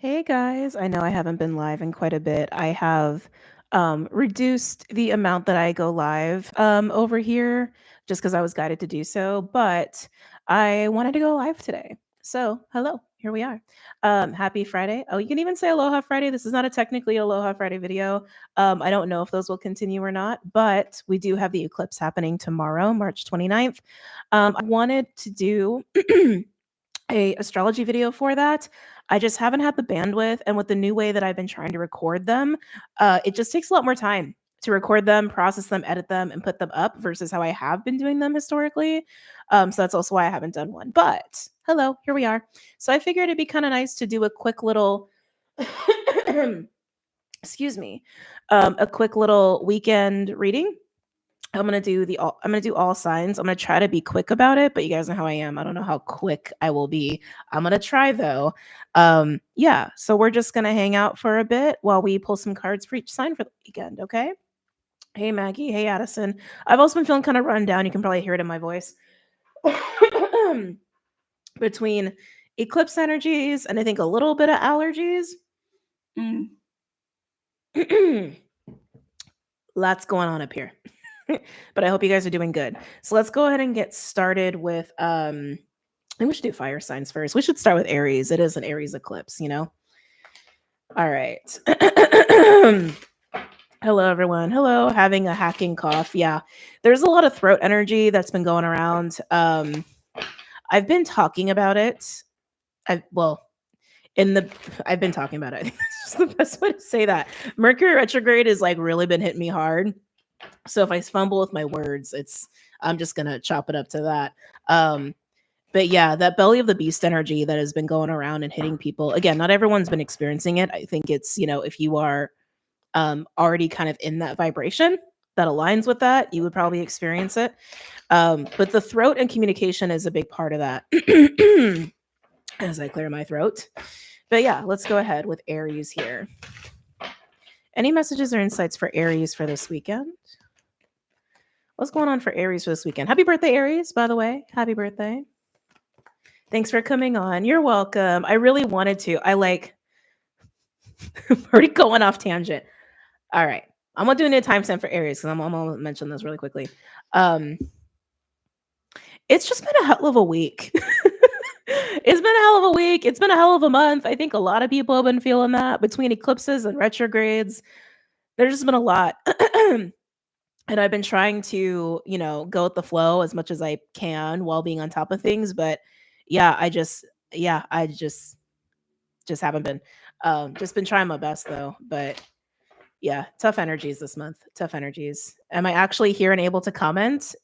Hey guys, I know I haven't been live in quite a bit. I have reduced the amount that I go live over here just because I was guided to do so, but I wanted to go live today. So, hello, here we are. Happy Friday. Oh, you can even say Aloha Friday. This is not a technically Aloha Friday video. I don't know if those will continue or not, but we do have the eclipse happening tomorrow, March 29th. I wanted to do a astrology video for that. I just haven't had the bandwidth, and with the new way that I've been trying to record them, it just takes a lot more time to record them, process them, edit them, and put them up versus how I have been doing them historically. So that's also why I haven't done one. But hello, here we are. So I figured it'd be kind of nice to do a quick little, excuse me, a quick little weekend reading. I'm gonna do all signs. I'm gonna try to be quick about it, but you guys know how I am. I don't know how quick I will be. I'm gonna try though. Yeah, so we're just gonna hang out for a bit while we pull some cards for each sign for the weekend, okay? Hey Maggie, hey Addison. I've also been feeling kind of run down. You can probably hear it in my voice. Between eclipse energies and I think a little bit of allergies. Lots going on up here. But I hope you guys are doing good. So let's go ahead and get started with I think we should do fire signs first. We should start with Aries. It is an Aries eclipse, you know? All right. Hello, everyone. Hello, having a hacking cough. Yeah, there's a lot of throat energy that's been going around. I've been talking about it. I've been talking about it. I think that's just the best way to say that. Mercury retrograde has like really been hitting me hard. So if I fumble with my words, I'm just gonna chop it up to that. But yeah, that belly of the beast energy that has been going around and hitting people. Again, not everyone's been experiencing it. I think it's, if you are already kind of in that vibration that aligns with that, you would probably experience it. But the throat and communication is a big part of that. As I clear my throat. But yeah, let's go ahead with Aries here. Any messages or insights for Aries for this weekend? What's going on for Aries for this weekend? Happy birthday, Aries, by the way. Happy birthday. Thanks for coming on. You're welcome. I really wanted to. I'm already going off tangent. All right. I'm going to do a new timestamp for Aries because I'm going to mention this really quickly. It's just been a hell of a week. It's been a hell of a week. It's been a hell of a month. I think a lot of people have been feeling that between eclipses and retrogrades. There's just been a lot. And I've been trying to, go with the flow as much as I can while being on top of things. But yeah, I just haven't been. Just been trying my best though. But yeah, tough energies this month. Tough energies. Am I actually here and able to comment?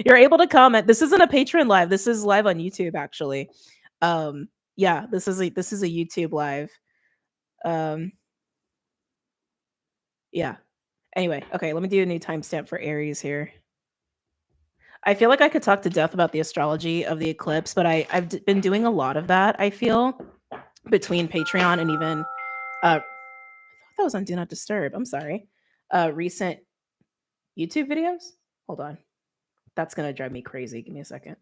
You're able to comment. This isn't a Patreon live. This is live on YouTube, actually. Yeah, this is a YouTube live. Yeah. Anyway, okay, let me do a new timestamp for Aries here. I feel like I could talk to death about the astrology of the eclipse, but I've been doing a lot of that, I feel, between Patreon and even I thought that was on Do Not Disturb. I'm sorry. Recent YouTube videos. Hold on. That's gonna drive me crazy. Give me a second.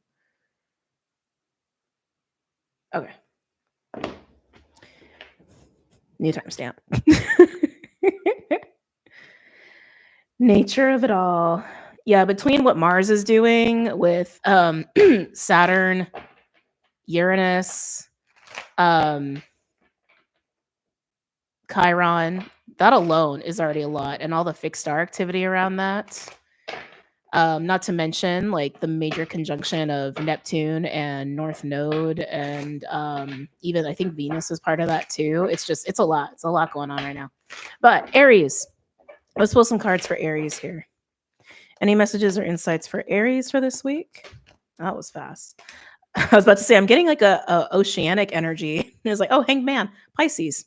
Okay. New timestamp. Nature of it all. Yeah, between what Mars is doing with Saturn, Uranus, Chiron, that alone is already a lot, and all the fixed star activity around that. Not to mention like the major conjunction of Neptune and North Node, and even I think Venus is part of that too. It's a lot. It's a lot going on right now. But Aries, let's pull some cards for Aries here. Any messages or insights for Aries for this week? That was fast. I was about to say I'm getting like a oceanic energy. It's like, oh, hanged man, Pisces.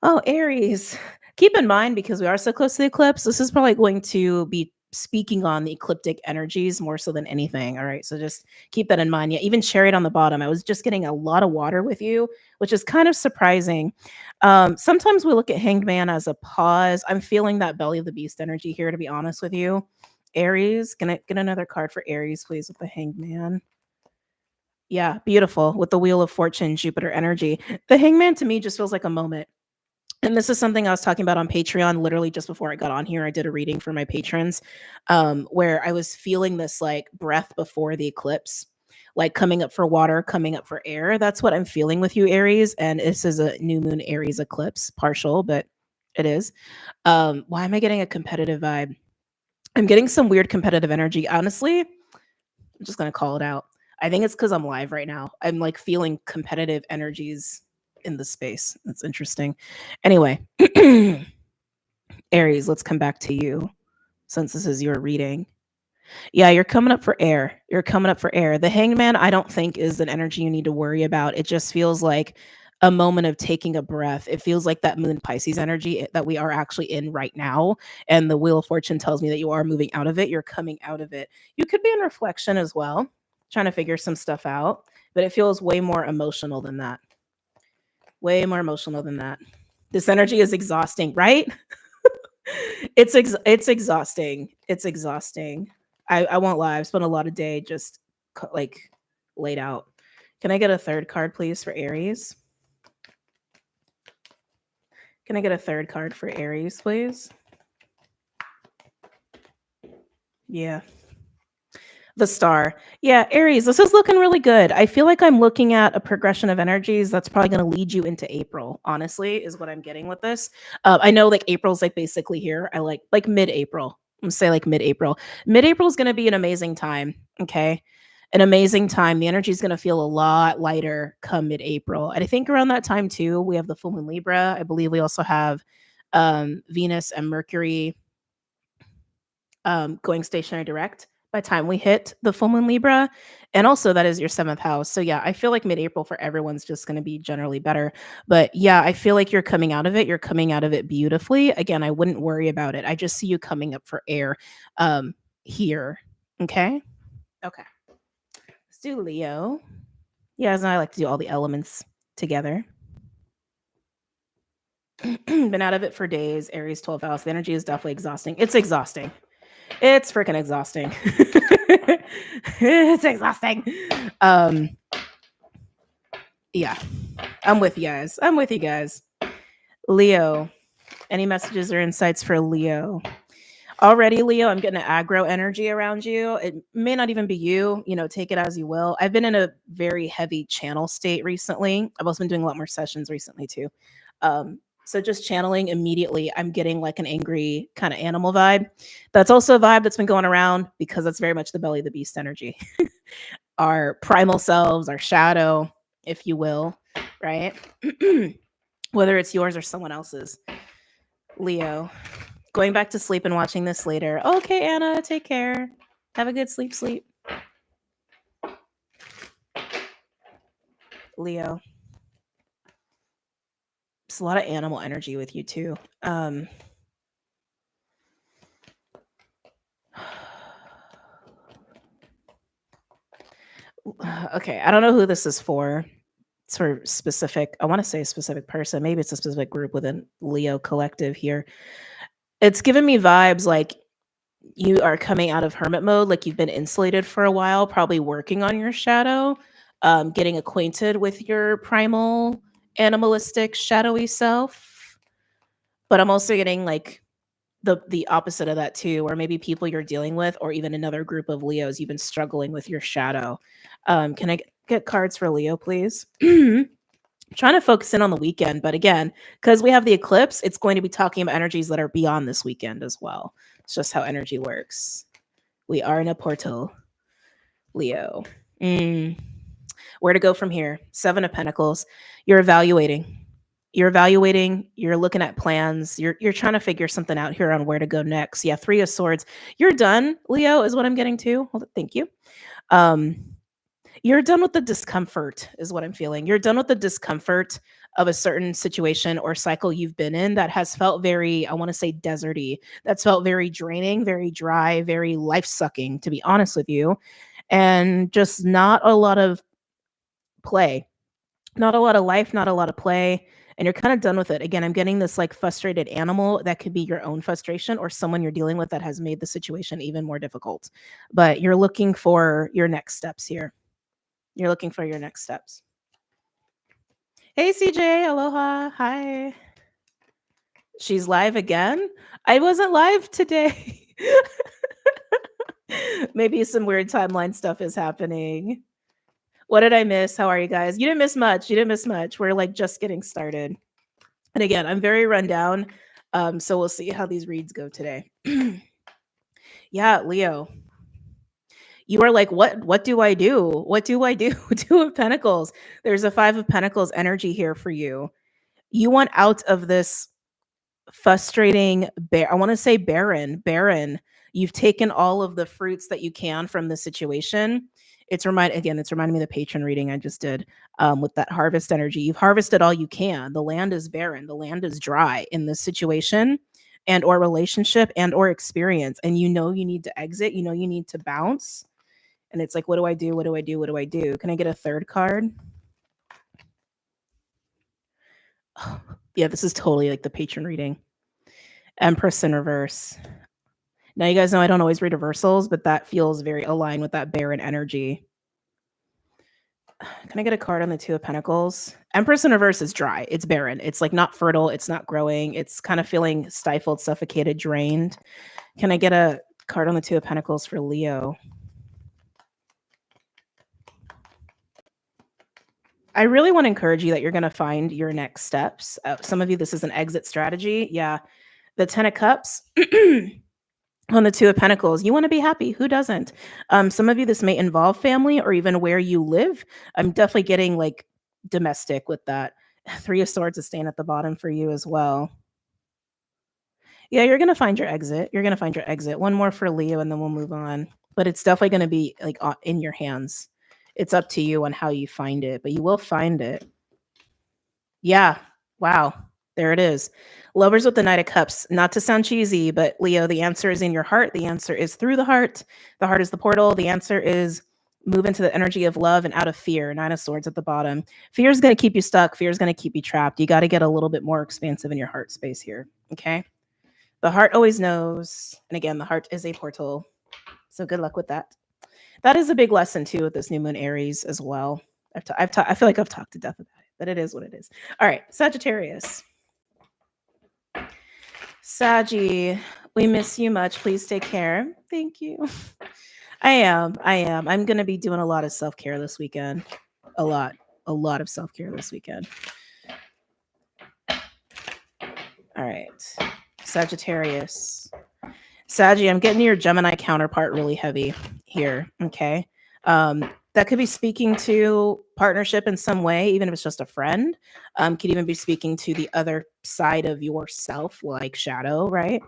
Oh, Aries. Keep in mind, because we are so close to the eclipse, this is probably going to be speaking on the ecliptic energies more so than anything. All right. So just keep that in mind. Yeah. Even Chariot on the bottom, I was just getting a lot of water with you, which is kind of surprising. Sometimes we look at Hanged Man as a pause. I'm feeling that belly of the beast energy here, to be honest with you. Aries, can I get another card for Aries, please, with the Hanged Man? Yeah, beautiful with the Wheel of Fortune, Jupiter energy. The Hangman to me just feels like a moment. And this is something I was talking about on Patreon literally just before I got on here. I did a reading for my patrons, where I was feeling this like breath before the eclipse, like coming up for water, coming up for air. That's what I'm feeling with you, Aries. And this is a new moon Aries eclipse, partial, but it is. Why am I getting a competitive vibe? I'm getting some weird competitive energy. Honestly, I'm just gonna call it out. I think it's because I'm live right now. I'm like feeling competitive energies in the space. That's interesting. Anyway, Aries, let's come back to you since this is your reading. Yeah, you're coming up for air. You're coming up for air. The hangman, I don't think is an energy you need to worry about. It just feels like a moment of taking a breath. It feels like that moon Pisces energy that we are actually in right now. And the Wheel of Fortune tells me that you are moving out of it. You're coming out of it. You could be in reflection as well, trying to figure some stuff out, but it feels way more emotional than that. Way more emotional than that. This energy is exhausting, right? It's exhausting. It's exhausting. I won't lie. I've spent a lot of day just like laid out. Can I get a third card, please, for Aries? Can I get a third card for Aries, please? Yeah. The star. Yeah, Aries, this is looking really good. I feel like I'm looking at a progression of energies that's probably going to lead you into April, honestly, is what I'm getting with this. I know like April's like basically here. I like mid-April. I'm gonna say like mid-April. Mid-April is going to be an amazing time. Okay. An amazing time. The energy is going to feel a lot lighter come mid-April. And I think around that time too, we have the full moon Libra. I believe we also have Venus and Mercury going stationary direct by the time we hit the full moon Libra. And also that is your seventh house. So yeah, I feel like mid-April for everyone's just going to be generally better. But yeah, I feel like you're coming out of it. You're coming out of it beautifully. Again, I wouldn't worry about it. I just see you coming up for air here. Okay. Okay. Let's do Leo. Yeah, as I like to do all the elements together. Been out of it for days. Aries 12th house. The energy is definitely exhausting. It's exhausting. It's freaking exhausting. It's exhausting. Yeah, I'm with you guys. I'm with you guys. Leo, any messages or insights for Leo? Already, Leo, I'm getting an aggro energy around you. It may not even be you, take it as you will. I've been in a very heavy channel state recently. I've also been doing a lot more sessions recently too. So just channeling immediately, I'm getting like an angry kind of animal vibe. That's also a vibe that's been going around because that's very much the belly of the beast energy. Our primal selves, our shadow, if you will, right? Whether it's yours or someone else's. Leo, going back to sleep and watching this later. Okay, Anna, take care. Have a good sleep. Leo. It's a lot of animal energy with you too. Okay, I don't know who this is for. It's for specific, I want to say a specific person. Maybe it's a specific group within Leo collective here. It's giving me vibes like you are coming out of hermit mode, like you've been insulated for a while, probably working on your shadow, getting acquainted with your primal, animalistic, shadowy self. But I'm also getting like the opposite of that too, or maybe people you're dealing with, or even another group of Leos, you've been struggling with your shadow. Can I get cards for Leo, please? Trying to focus in on the weekend, but again, because we have the eclipse, it's going to be talking about energies that are beyond this weekend as well. It's just how energy works. We are in a portal, Leo. Where to go from here? 7 of Pentacles. You're evaluating. You're looking at plans. You're trying to figure something out here on where to go next. Yeah, 3 of Swords. You're done, Leo, is what I'm getting to. Thank you. You're done with the discomfort, is what I'm feeling. You're done with the discomfort of a certain situation or cycle you've been in that has felt very, I want to say, deserty. That's felt very draining, very dry, very life-sucking, to be honest with you. And just not a lot of play, not a lot of life, not a lot of play. And you're kind of done with it. Again, I'm getting this like frustrated animal that could be your own frustration or someone you're dealing with that has made the situation even more difficult. But you're looking for your next steps here. You're looking for your next steps. Hey, CJ. Aloha. Hi. She's live again? I wasn't live today. Maybe some weird timeline stuff is happening. What did I miss? How are you guys? You didn't miss much. You didn't miss much. We're like just getting started. And again, I'm very run down. So we'll see how these reads go today. Yeah, Leo. You are like, what do I do? What do I do? Two of Pentacles. There's a Five of Pentacles energy here for you. You want out of this frustrating I want to say barren. You've taken all of the fruits that you can from the situation. It's reminding me of the patron reading I just did with that harvest energy. You've harvested all you can. The land is barren. The land is dry in this situation and or relationship and or experience. And you know you need to exit. You know you need to bounce. And it's like, what do I do? What do I do? What do I do? Can I get a third card? Oh, yeah, this is totally like the patron reading. Empress in reverse. Now, you guys know I don't always read reversals, but that feels very aligned with that barren energy. Can I get a card on the Two of Pentacles? Empress in reverse is dry. It's barren. It's like not fertile. It's not growing. It's kind of feeling stifled, suffocated, drained. Can I get a card on the Two of Pentacles for Leo? I really want to encourage you that you're going to find your next steps. Some of you, this is an exit strategy. Yeah. The 10 of Cups on the Two of Pentacles. You want to be happy. Who doesn't? Some of you, this may involve family or even where you live. I'm definitely getting like domestic with that. Three of Swords is staying at the bottom for you as well. Yeah, you're going to find your exit. You're going to find your exit. One more for Leo and then we'll move on. But it's definitely going to be like in your hands. It's up to you on how you find it, but you will find it. Yeah. Wow. There it is. Lovers with the Knight of Cups. Not to sound cheesy, but Leo, the answer is in your heart. The answer is through the heart. The heart is the portal. The answer is move into the energy of love and out of fear. Nine of Swords at the bottom. Fear is going to keep you stuck. Fear is going to keep you trapped. You got to get a little bit more expansive in your heart space here. Okay. The heart always knows. And again, the heart is a portal. So good luck with that. That is a big lesson too with this new moon Aries as well. I feel like I've talked to death about it, but it is what it is. All right, Sagittarius. Saggy, we miss you much. Please take care. Thank you. I am. I'm going to be doing a lot of self-care this weekend. A lot of self-care this weekend. All right, Sagittarius. Saggy, I'm getting your Gemini counterpart really heavy here, okay? That could be speaking to partnership in some way, even if it's just a friend. Could even be speaking to the other side of yourself, like shadow, right?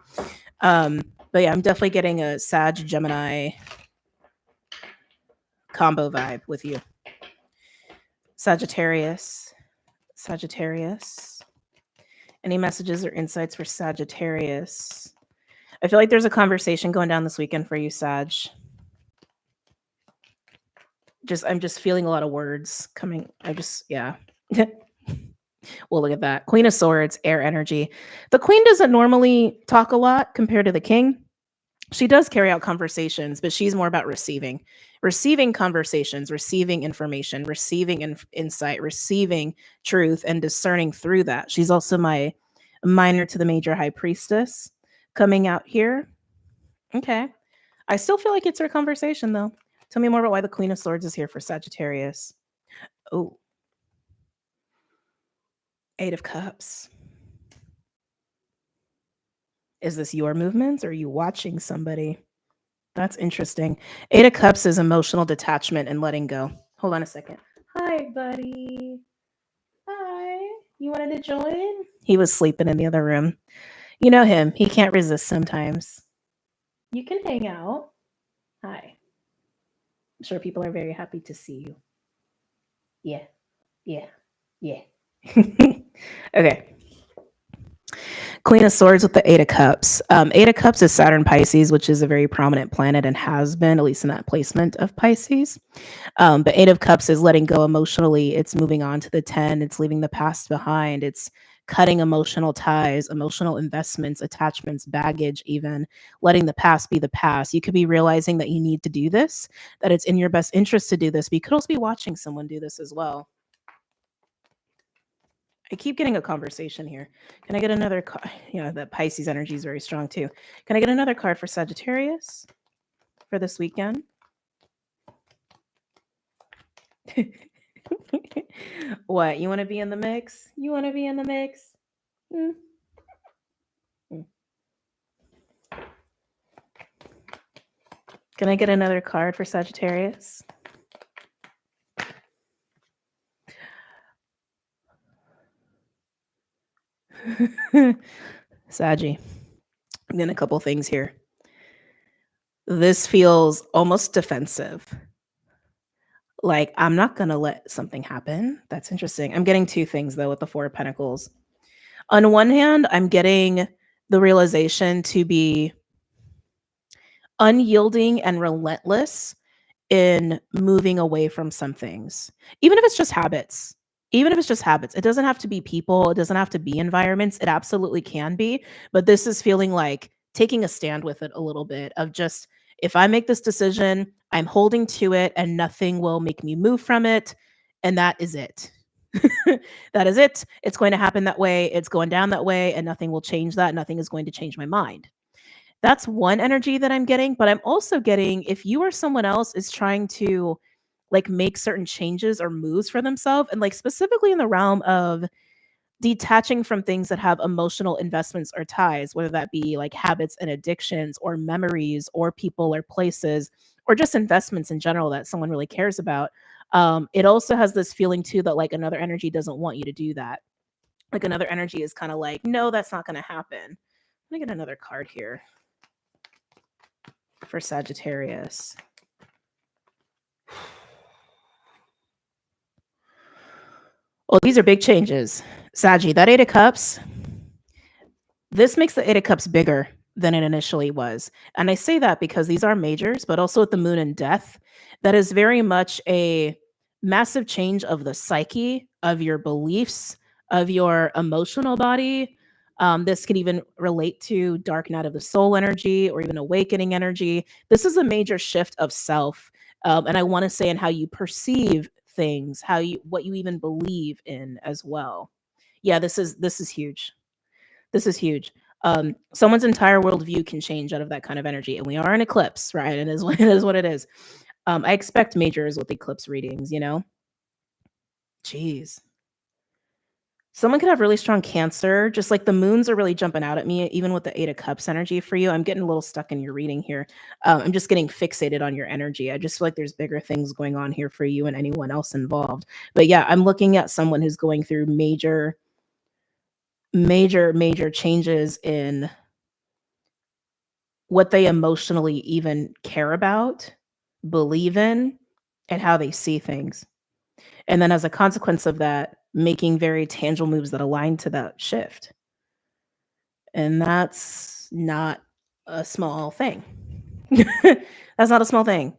But yeah, I'm definitely getting a Sag-Gemini combo vibe with you. Sagittarius. Any messages or insights for Sagittarius? I feel like there's a conversation going down this weekend for you, Sag. I'm just feeling a lot of words coming. Yeah. Well, look at that. Queen of Swords, air energy. The Queen doesn't normally talk a lot compared to the King. She does carry out conversations, but she's more about receiving conversations, receiving information, receiving insight, receiving truth, and discerning through that. She's also my minor to the major high priestess coming out here. Okay. I still feel like it's her conversation though. Tell me more about why the Queen of Swords is here for Sagittarius. Oh. Eight of Cups. Is this your movements or are you watching somebody? That's interesting. Eight of Cups is emotional detachment and letting go. Hold on a second. Hi, buddy. Hi. You wanted to join? He was sleeping in the other room. You know him. He can't resist sometimes. You can hang out. Hi. I'm sure people are very happy to see you. Yeah. Okay. Queen of Swords with the Eight of Cups. Eight of Cups is Saturn Pisces, which is a very prominent planet and has been, at least in that placement of Pisces. But Eight of Cups is letting go emotionally. It's moving on to the 10. It's leaving the past behind. It's cutting emotional ties, emotional investments, attachments, baggage, even letting the past be the past. You could be realizing that you need to do this, that it's in your best interest to do this, but you could also be watching someone do this as well. I keep getting a conversation here. Can I get another card? The Pisces energy is very strong too. Can I get another card for Sagittarius for this weekend? What? You want to be in the mix? You want to be in the mix? Mm. Can I get another card for Sagittarius? Saggy. Then a couple things here. This feels almost defensive. Like, I'm not going to let something happen. That's interesting. I'm getting two things, though, with the Four of Pentacles. On one hand, I'm getting the realization to be unyielding and relentless in moving away from some things, even if it's just habits. Even if it's just habits, it doesn't have to be people. It doesn't have to be environments. It absolutely can be. But this is feeling like taking a stand with it a little bit of just, if I make this decision, I'm holding to it and nothing will make me move from it. And that is it. That is it. It's going to happen that way. It's going down that way and nothing will change that. Nothing is going to change my mind. That's one energy that I'm getting, but I'm also getting, if you or someone else is trying to like make certain changes or moves for themselves, and like specifically in the realm of detaching from things that have emotional investments or ties, whether that be like habits and addictions or memories or people or places or just investments in general that someone really cares about. It also has this feeling too that like another energy doesn't want you to do that. Like another energy is kind of like, no, that's not going to happen. Let me get another card here for Sagittarius. Well, these are big changes. Saggy, that Eight of Cups, this makes the Eight of Cups bigger than it initially was. And I say that because these are majors, but also with the moon and death, that is very much a massive change of the psyche, of your beliefs, of your emotional body. This can even relate to dark night of the soul energy or even awakening energy. This is a major shift of self. And I want to say in how you perceive things, what you even believe in as well. Yeah, this is huge. This is huge. Someone's entire worldview can change out of that kind of energy, and we are an eclipse, right? It is what it is. I expect majors with eclipse readings, Jeez. Someone could have really strong Cancer, just like the moons are really jumping out at me, even with the Eight of Cups energy for you. I'm getting a little stuck in your reading here. I'm just getting fixated on your energy. I just feel like there's bigger things going on here for you and anyone else involved. But yeah, I'm looking at someone who's going through major changes in what they emotionally even care about, believe in, and how they see things. And then as a consequence of that, making very tangible moves that align to that shift. And that's not a small thing. That's not a small thing.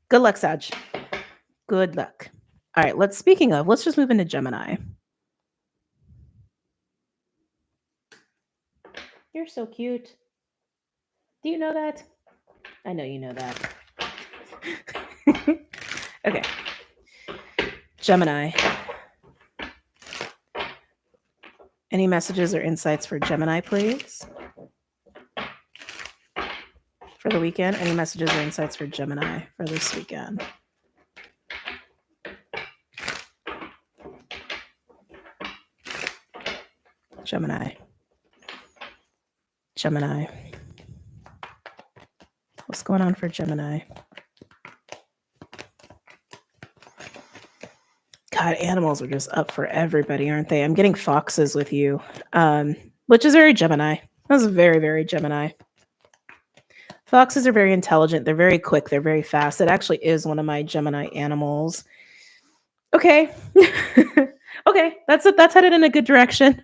Good luck, Sag. Good luck. All right, let's just move into Gemini. You're so cute. Do you know that? I know you know that. Okay. Gemini. Any messages or insights for Gemini, please? For the weekend, any messages or insights for Gemini for this weekend? Gemini. What's going on for Gemini? God, animals are just up for everybody, aren't they? I'm getting foxes with you, which is very Gemini. That's very, very Gemini. Foxes are very intelligent. They're very quick. They're very fast. It actually is one of my Gemini animals. Okay. Okay. That's headed in a good direction.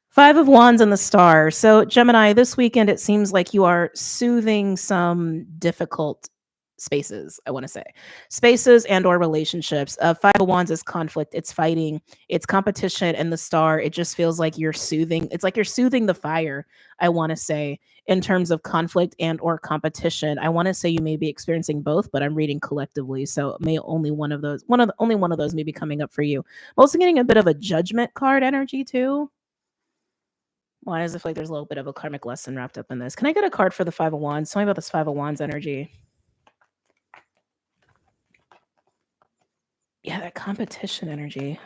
5 of Wands and the Star. So Gemini, this weekend, it seems like you are soothing some difficult spaces, I want to say. Spaces and or relationships. Five of Wands is conflict, it's fighting, it's competition, and the star, it just feels like you're soothing. It's like you're soothing the fire, I want to say, in terms of conflict and or competition. I want to say you may be experiencing both, but I'm reading collectively, so may only only one of those may be coming up for you. I'm also getting a bit of a judgment card energy too. Why does it feel like there's a little bit of a karmic lesson wrapped up in this? Can I get a card for the Five of Wands? Tell me about this Five of Wands energy. Yeah, that competition energy.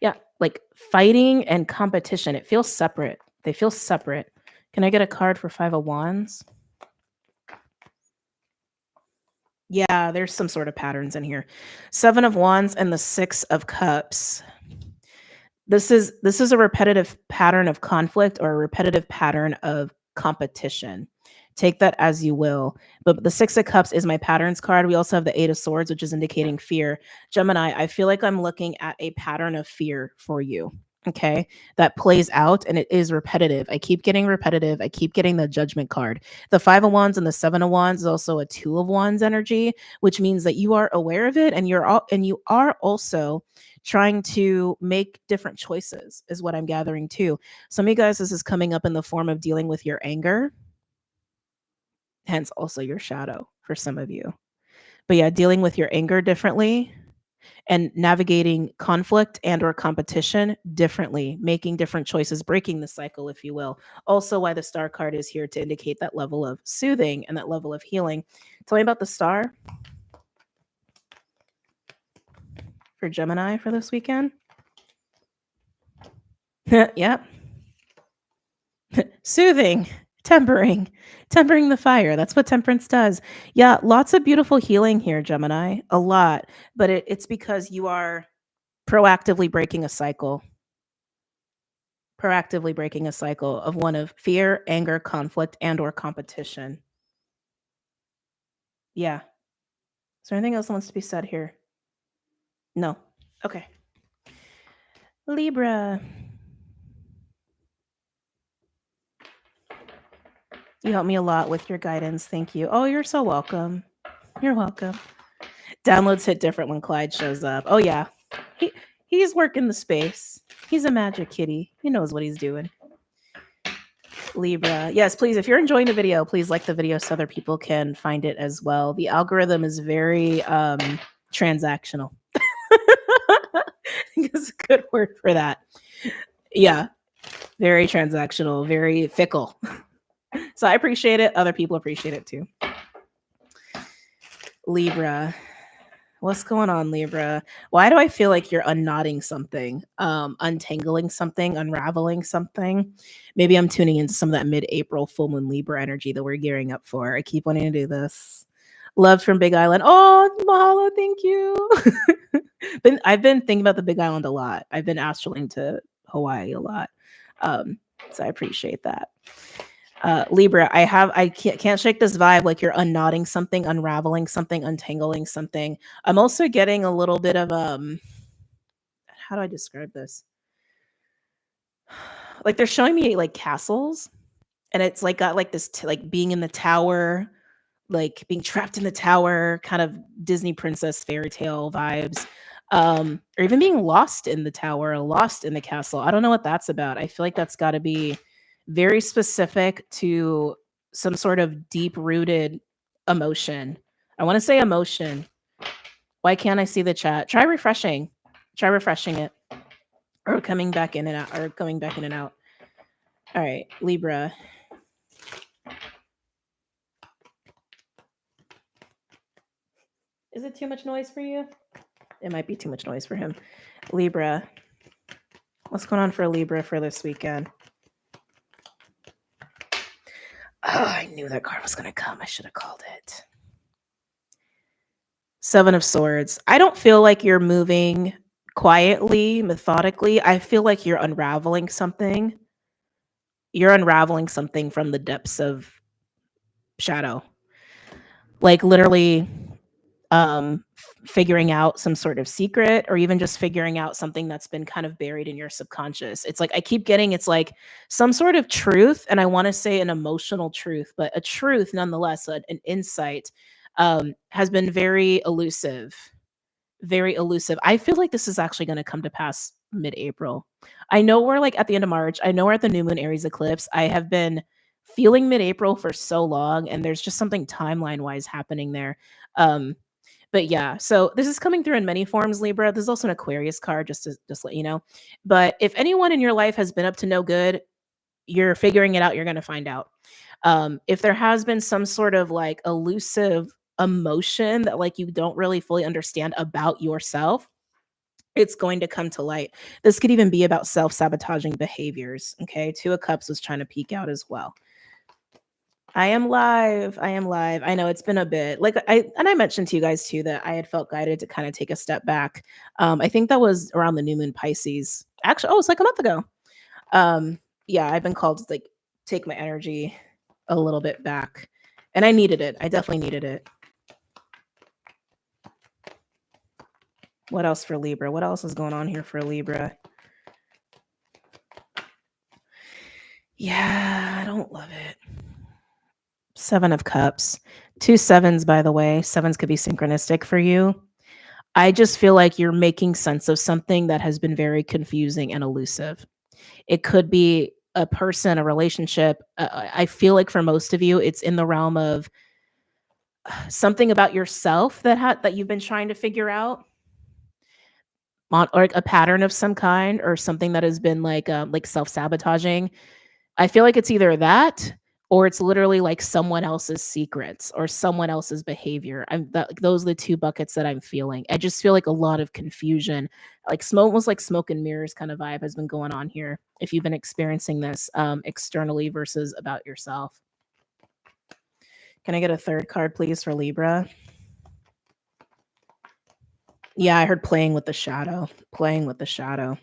Yeah, like fighting and competition. It feels separate. They feel separate. Can I get a card for Five of Wands? Yeah, there's some sort of patterns in here. Seven of Wands and the Six of Cups. This is a repetitive pattern of conflict or a repetitive pattern of competition. Take that as you will. But the Six of Cups is my patterns card. We also have the Eight of Swords, which is indicating fear. Gemini, I feel like I'm looking at a pattern of fear for you. Okay, that plays out and it is repetitive. I keep getting repetitive. I keep getting the Judgment card. The Five of Wands and the Seven of Wands is also a Two of Wands energy, which means that you are aware of it and you are also trying to make different choices, is what I'm gathering too. Some of you guys, this is coming up in the form of dealing with your anger, hence also your shadow for some of you. But yeah, dealing with your anger differently and navigating conflict and or competition differently, making different choices, breaking the cycle, if you will. Also why the Star card is here to indicate that level of soothing and that level of healing. Tell me about the Star for Gemini for this weekend. Yep. Soothing, tempering the fire. That's what temperance does. Yeah, lots of beautiful healing here, Gemini, a lot. But it's because you are proactively breaking a cycle of one of fear, anger, conflict, and or competition. Yeah. Is there anything else that wants to be said here? No. Okay. Libra. You helped me a lot with your guidance. Thank you. Oh, you're so welcome. You're welcome. Downloads hit different when Clyde shows up. Oh yeah. He's working the space. He's a magic kitty. He knows what he's doing. Libra. Yes, please, if you're enjoying the video, please like the video so other people can find it as well. The algorithm is very transactional. I think it's a good word for that. Yeah, very transactional, very fickle. So I appreciate it. Other people appreciate it too. Libra. What's going on, Libra? Why do I feel like you're unknotting something, untangling something, unraveling something? Maybe I'm tuning into some of that mid-April full moon Libra energy that we're gearing up for. I keep wanting to do this. Love from Big Island. Oh, mahalo, thank you. But I've been thinking about the Big Island a lot. I've been astraling to Hawaii a lot. So I appreciate that. Libra, I can't shake this vibe like you're unknotting something, unraveling something, untangling something. I'm also getting a little bit of how do I describe this? Like they're showing me like castles, and it's like got like this like being in the tower, like being trapped in the tower, kind of Disney princess fairy tale vibes. Or even being lost in the tower, lost in the castle. I don't know what that's about. I feel like that's got to be very specific to some sort of deep-rooted emotion. I want to say emotion. Why can't I see the chat? Try refreshing it. Or coming back in and out. All right, Libra. Is it too much noise for you? It might be too much noise for him. Libra. What's going on for Libra for this weekend? Oh, I knew that card was going to come. I should have called it. Seven of Swords. I don't feel like you're moving quietly, methodically. I feel like you're unraveling something. You're unraveling something from the depths of shadow. Like literally figuring out some sort of secret, or even just figuring out something that's been kind of buried in your subconscious. It's like I keep getting it's like some sort of truth, and I want to say an emotional truth, but a truth nonetheless, an insight has been very elusive. Very elusive. I feel like this is actually going to come to pass mid-April. I know we're like at the end of March. I know we're at the new moon Aries eclipse. I have been feeling mid-April for so long, and there's just something timeline-wise happening there. Um, but yeah, so this is coming through in many forms, Libra. There's also an Aquarius card, just let you know. But if anyone in your life has been up to no good, you're figuring it out. You're going to find out. If there has been some sort of like elusive emotion that like you don't really fully understand about yourself, it's going to come to light. This could even be about self-sabotaging behaviors. Okay. Two of Cups was trying to peek out as well. I am live. I am live. I know it's been a bit like I mentioned to you guys too that I had felt guided to kind of take a step back. I think that was around the new moon Pisces. Actually, it's like a month ago. Yeah, I've been called to like take my energy a little bit back. And I needed it. I definitely needed it. What else for Libra? What else is going on here for Libra? Yeah, I don't love it. Seven of Cups. 2 sevens, by the way. Sevens could be synchronistic for you. I just feel like you're making sense of something that has been very confusing and elusive. It could be a person, a relationship. I feel like for most of you, it's in the realm of something about yourself that you've been trying to figure out, or like a pattern of some kind, or something that has been like self-sabotaging. I feel like it's either that or it's literally like someone else's secrets or someone else's behavior. Those are the two buckets that I'm feeling. I just feel like a lot of confusion, like almost like smoke and mirrors kind of vibe has been going on here. If you've been experiencing this externally versus about yourself. Can I get a third card, please, for Libra? Yeah, I heard playing with the shadow. Playing with the shadow.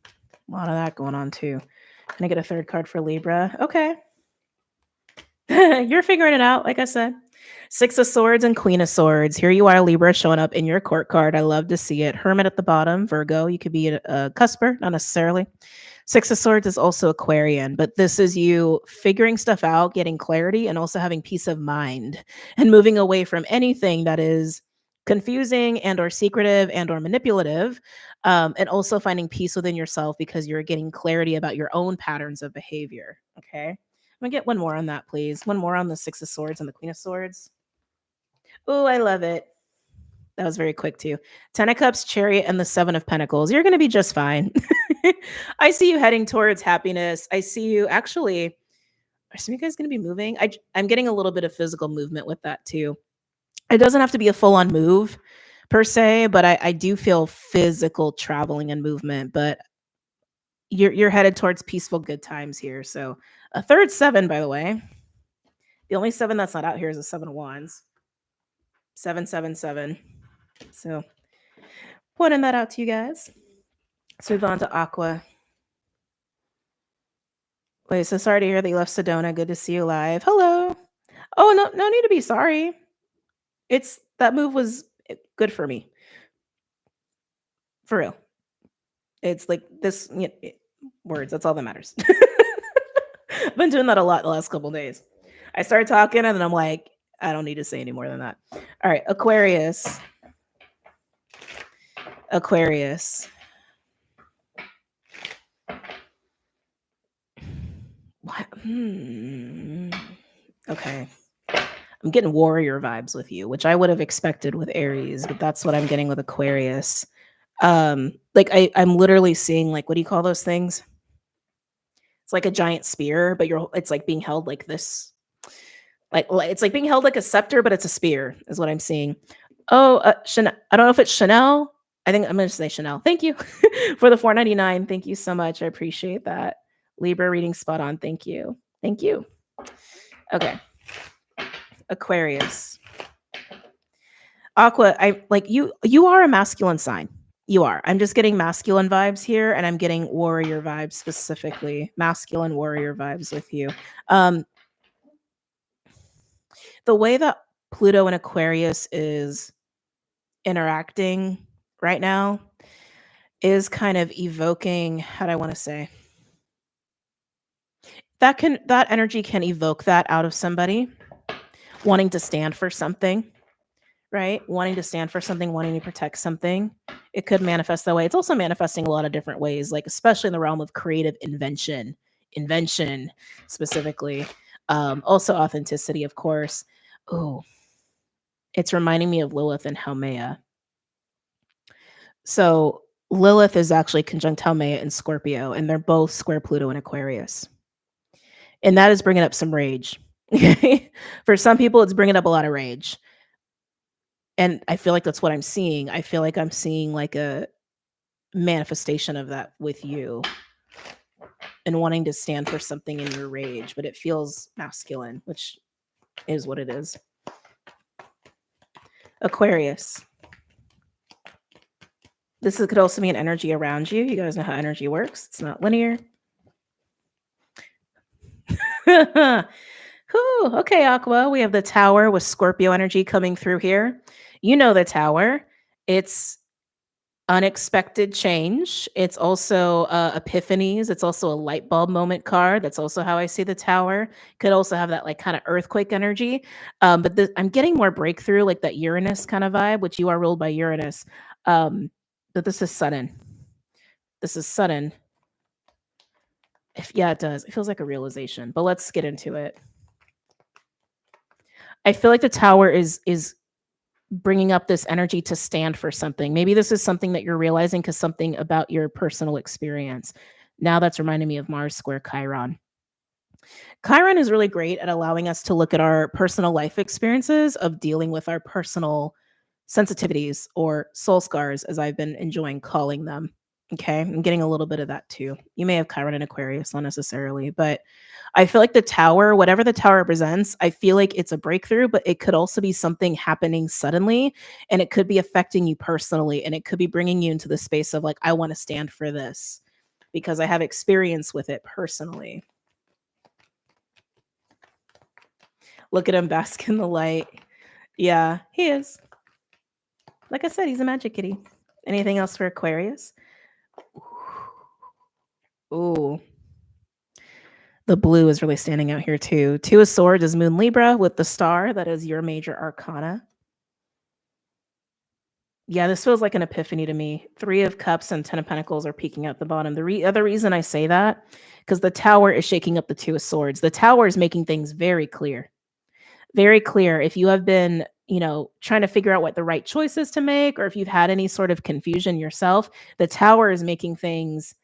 A lot of that going on too. Can I get a third card for Libra? Okay. You're figuring it out, like I said. 6 of Swords and Queen of Swords. Here you are, Libra, showing up in your court card. I love to see it. Hermit at the bottom, Virgo. You could be a cusper, not necessarily. 6 of Swords is also Aquarian, but this is you figuring stuff out, getting clarity, and also having peace of mind and moving away from anything that is confusing and or secretive and or manipulative, and also finding peace within yourself because you're getting clarity about your own patterns of behavior. Okay. I'm gonna get one more on that, please. One more on the 6 of Swords and the Queen of Swords. Oh, I love it. That was very quick too. 10 of Cups, Chariot, and the 7 of Pentacles. You're going to be just fine. I see you heading towards happiness. I see you actually. Are some of you guys going to be moving? I'm getting a little bit of physical movement with that too. It doesn't have to be a full-on move per se, but I do feel physical traveling and movement. But you're headed towards peaceful good times here. So a third 7, by the way. The only 7 that's not out here is a 7 of Wands. 777. So pointing that out to you guys. Let's move on to Aqua. Wait, so sorry to hear that you left Sedona. Good to see you live. Hello. Oh, no need to be sorry. That move was good for me. For real. It's like this, words, that's all that matters. I've been doing that a lot the last couple days. I started talking and then I'm like, I don't need to say any more than that. All right, Aquarius. Aquarius. What? Okay. I'm getting warrior vibes with you, which I would have expected with Aries, but that's what I'm getting with Aquarius. Like I'm literally seeing, like, what do you call those things? It's like a giant spear, but it's like being held like this. Like it's like being held like a scepter, but it's a spear, is what I'm seeing. Oh, Chanel. I don't know if it's Chanel. I think I'm gonna say Chanel. Thank you for the $4.99. Thank you so much. I appreciate that. Libra reading spot on. Thank you. Thank you. Okay. Aquarius. Aqua, I like you. You are a masculine sign. You are. I'm just getting masculine vibes here, and I'm getting warrior vibes specifically. Masculine warrior vibes with you. The way that Pluto and Aquarius is interacting right now is kind of evoking, how do I want to say? That energy can evoke that out of somebody. wanting to stand for something, right? Wanting to stand for something, wanting to protect something. It could manifest that way. It's also manifesting a lot of different ways, like especially in the realm of creative invention specifically. Also authenticity, of course. Oh, it's reminding me of Lilith and Haumea. So Lilith is actually conjunct Haumea in Scorpio, and they're both square Pluto in Aquarius. And that is bringing up some rage. For some people, it's bringing up a lot of rage. And I feel like that's what I'm seeing. I feel like I'm seeing like a manifestation of that with you and wanting to stand for something in your rage, but it feels masculine, which is what it is. Aquarius. Could also be an energy around you. You guys know how energy works. It's not linear. Whew, okay, Aqua. We have the Tower with Scorpio energy coming through here. You know the Tower. It's unexpected change. It's also epiphanies. It's also a light bulb moment card. That's also how I see the Tower. Could also have that like kind of earthquake energy. But I'm getting more breakthrough, like that Uranus kind of vibe, which you are ruled by Uranus. But this is sudden. This is sudden. Yeah, it does. It feels like a realization. But let's get into it. I feel like the Tower is bringing up this energy to stand for something. Maybe this is something that you're realizing because something about your personal experience. Now that's reminding me of Mars square Chiron. Chiron is really great at allowing us to look at our personal life experiences of dealing with our personal sensitivities or soul scars, as I've been enjoying calling them. Okay, I'm getting a little bit of that too. You may have Chiron in Aquarius, not necessarily, but I feel like the Tower, whatever the Tower represents, I feel like it's a breakthrough, but it could also be something happening suddenly, and it could be affecting you personally, and it could be bringing you into the space of like, I want to stand for this because I have experience with it personally. Look at him bask in the light. Yeah, he is. Like I said, he's a magic kitty. Anything else for Aquarius? Ooh. The blue is really standing out here too. Two of Swords is Moon Libra with the star. That is your major arcana. Yeah, this feels like an epiphany to me. 3 of Cups and 10 of Pentacles are peeking out the bottom. The other reason I say that, because the Tower is shaking up the 2 of Swords. The Tower is making things very clear. Very clear. If you have been, trying to figure out what the right choice is to make, or if you've had any sort of confusion yourself, the Tower is making things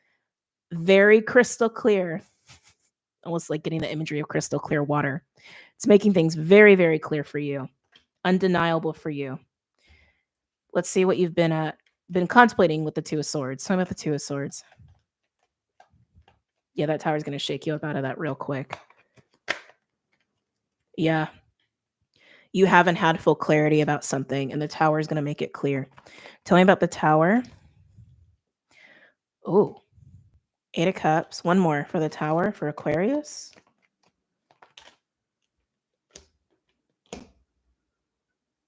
very crystal clear. Almost like getting the imagery of crystal clear water. It's making things very, very clear for you. Undeniable for you. Let's see what you've been contemplating with the 2 of Swords. Tell me about the 2 of Swords. Yeah, that Tower's going to shake you up out of that real quick. Yeah. You haven't had full clarity about something, and the Tower is going to make it clear. Tell me about the Tower. Oh, 8 of Cups. One more for the Tower for Aquarius.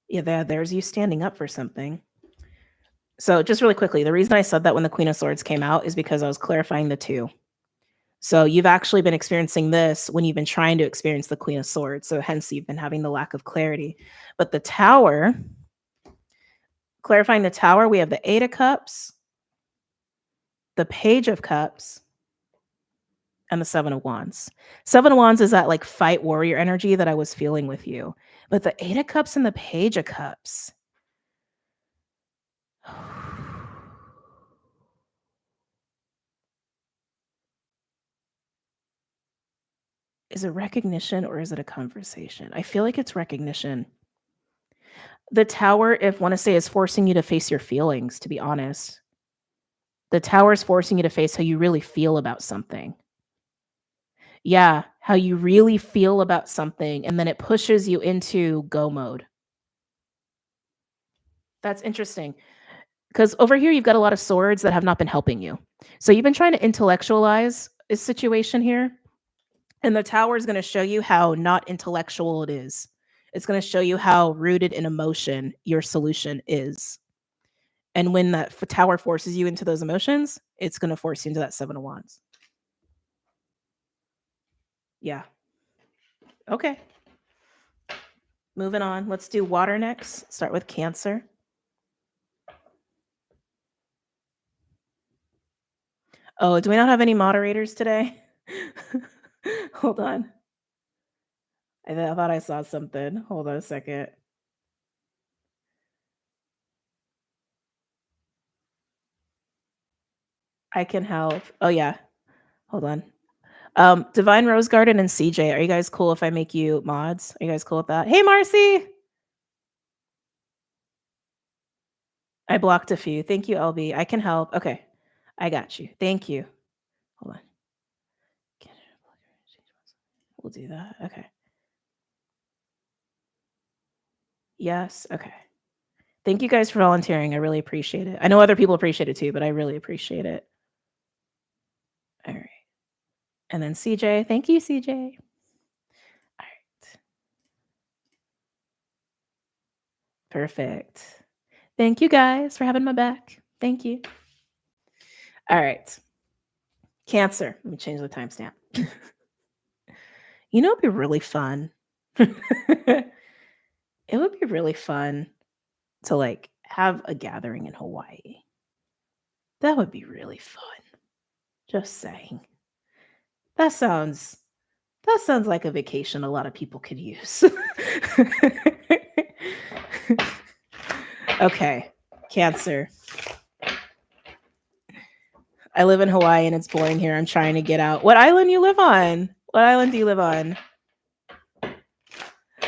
Yeah, there's you standing up for something. So just really quickly, the reason I said that when the Queen of Swords came out is because I was clarifying the 2. So you've actually been experiencing this when you've been trying to experience the Queen of Swords. So hence you've been having the lack of clarity. But the Tower, clarifying the Tower, we have the 8 of Cups, the Page of Cups, and the 7 of Wands. 7 of Wands is that like fight warrior energy that I was feeling with you. But the 8 of Cups and the Page of Cups. Is it recognition or is it a conversation? I feel like it's recognition. The Tower, if want to say, is forcing you to face your feelings, to be honest. The Tower is forcing you to face how you really feel about something. Yeah, how you really feel about something, and then it pushes you into go mode. That's interesting. Because over here, you've got a lot of swords that have not been helping you. So you've been trying to intellectualize a situation here. And the Tower is going to show you how not intellectual it is. It's going to show you how rooted in emotion your solution is. And when that Tower forces you into those emotions, it's going to force you into that 7 of Wands. Yeah. Okay. Moving on. Let's do water next. Start with Cancer. Oh, do we not have any moderators today? Hold on. I thought I saw something. Hold on a second. I can help. Oh yeah. Hold on. Divine Rose Garden and CJ, are you guys cool if I make you mods? Are you guys cool with that? Hey Marcy! I blocked a few. Thank you, LB. I can help. Okay. I got you. Thank you. Hold on. We'll do that. Okay. Yes. Okay. Thank you guys for volunteering. I really appreciate it. I know other people appreciate it too, but I really appreciate it. All right. And then CJ. Thank you, CJ. All right. Perfect. Thank you guys for having my back. Thank you. All right. Cancer. Let me change the timestamp. You know, it'd be really fun. It would be really fun to like have a gathering in Hawaii. That would be really fun. Just saying. That sounds like a vacation a lot of people could use. Okay, Cancer. I live in Hawaii and it's boring here. I'm trying to get out. What island you live on? What island do you live on?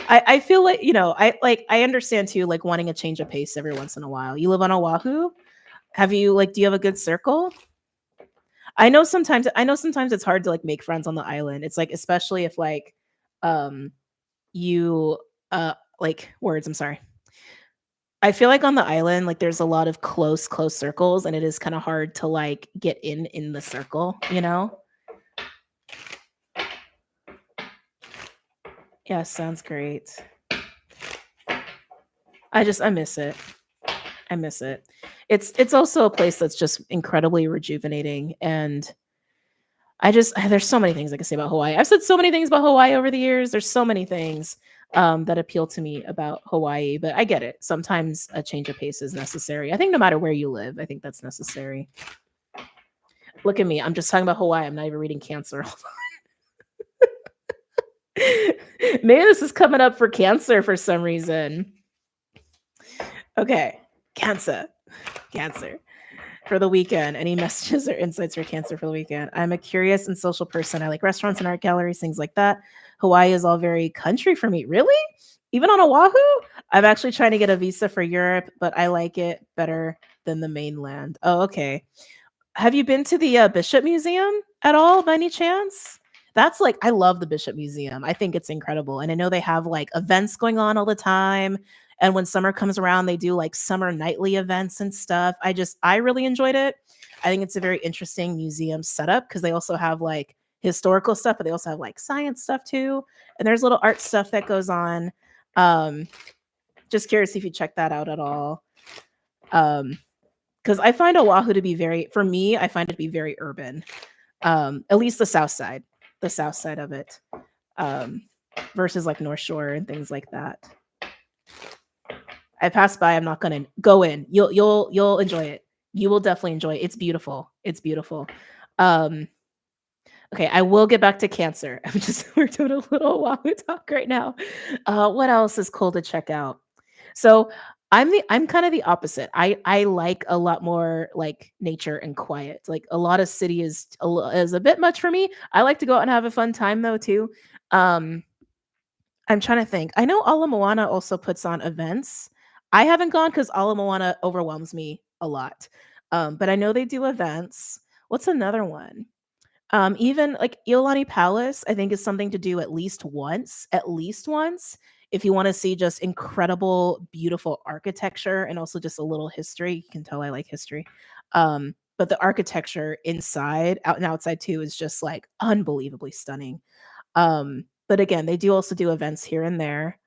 I feel like, you know, I understand too, like wanting a change of pace every once in a while. You live on Oahu? Do you have a good circle? I know sometimes it's hard to like make friends on the island. It's like, especially if like you like words, I'm sorry. I feel like on the island, like there's a lot of close circles, and it is kind of hard to like get in the circle, you know? Yeah, sounds great. I miss it. I miss it. It's also a place that's just incredibly rejuvenating, and there's so many things I can say about Hawaii. I've said so many things about Hawaii over the years. There's so many things that appeal to me about Hawaii, but I get it. Sometimes a change of pace is necessary. I think no matter where you live, I think that's necessary. Look at me. I'm just talking about Hawaii. I'm not even reading Cancer. Maybe this is coming up for Cancer for some reason. Okay. Cancer. For the weekend. Any messages or insights for Cancer for the weekend? I'm a curious and social person. I like restaurants and art galleries, things like that. Hawaii is all very country for me. Really? Even on Oahu? I'm actually trying to get a visa for Europe, but I like it better than the mainland. Oh, okay. Have you been to the Bishop Museum at all by any chance? That's like, I love the Bishop Museum. I think it's incredible. And I know they have like events going on all the time. And when summer comes around, they do like summer nightly events and stuff. I really enjoyed it. I think it's a very interesting museum setup because they also have like historical stuff, but they also have like science stuff too. And there's little art stuff that goes on. Just curious if you check that out at all. Because I find Oahu to be I find it to be very urban. At least the south side of it, versus like North Shore and things like that. I passed by. I'm not gonna go in. You'll enjoy it. You will definitely enjoy it. It's beautiful. Okay, I will get back to Cancer. We're doing a little Oahu talk right now. What else is cool to check out? So I'm kind of the opposite. I like a lot more like nature and quiet. Like a lot of city is a bit much for me. I like to go out and have a fun time though too. I'm trying to think. I know Ala Moana also puts on events. I haven't gone because Ala Moana overwhelms me a lot. But I know they do events. What's another one? Even like Iolani Palace, I think is something to do at least once. If you want to see just incredible, beautiful architecture and also just a little history. You can tell I like history. But the architecture inside, out and outside too, is just like unbelievably stunning. But again, they do also do events here and there.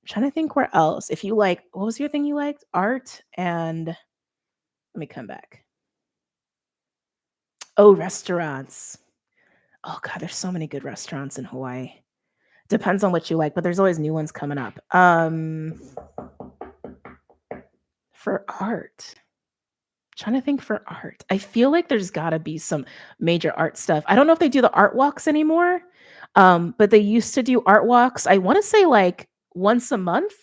I'm trying to think where else. If you like, what was your thing you liked? Art and let me come back. Oh, restaurants. Oh God, there's so many good restaurants in Hawaii. Depends on what you like, but there's always new ones coming up. For art. Trying to think for art. I feel like there's gotta be some major art stuff. I don't know if they do the art walks anymore, but they used to do art walks. I want to say like once a month,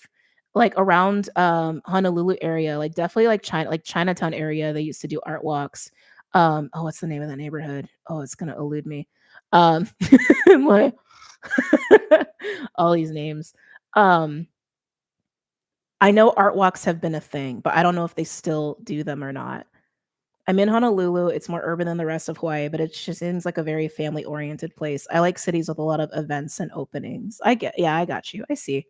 like around Honolulu area, like definitely like Chinatown area. They used to do art walks. Oh, what's the name of that neighborhood? Oh, it's gonna elude me. Um, like all these names. Um, I know art walks have been a thing, but I don't know if they still do them or not. I'm in Honolulu. It's more urban than the rest of Hawaii, but it just seems like a very family-oriented place. I like cities with a lot of events and openings. Yeah, I got you. I see.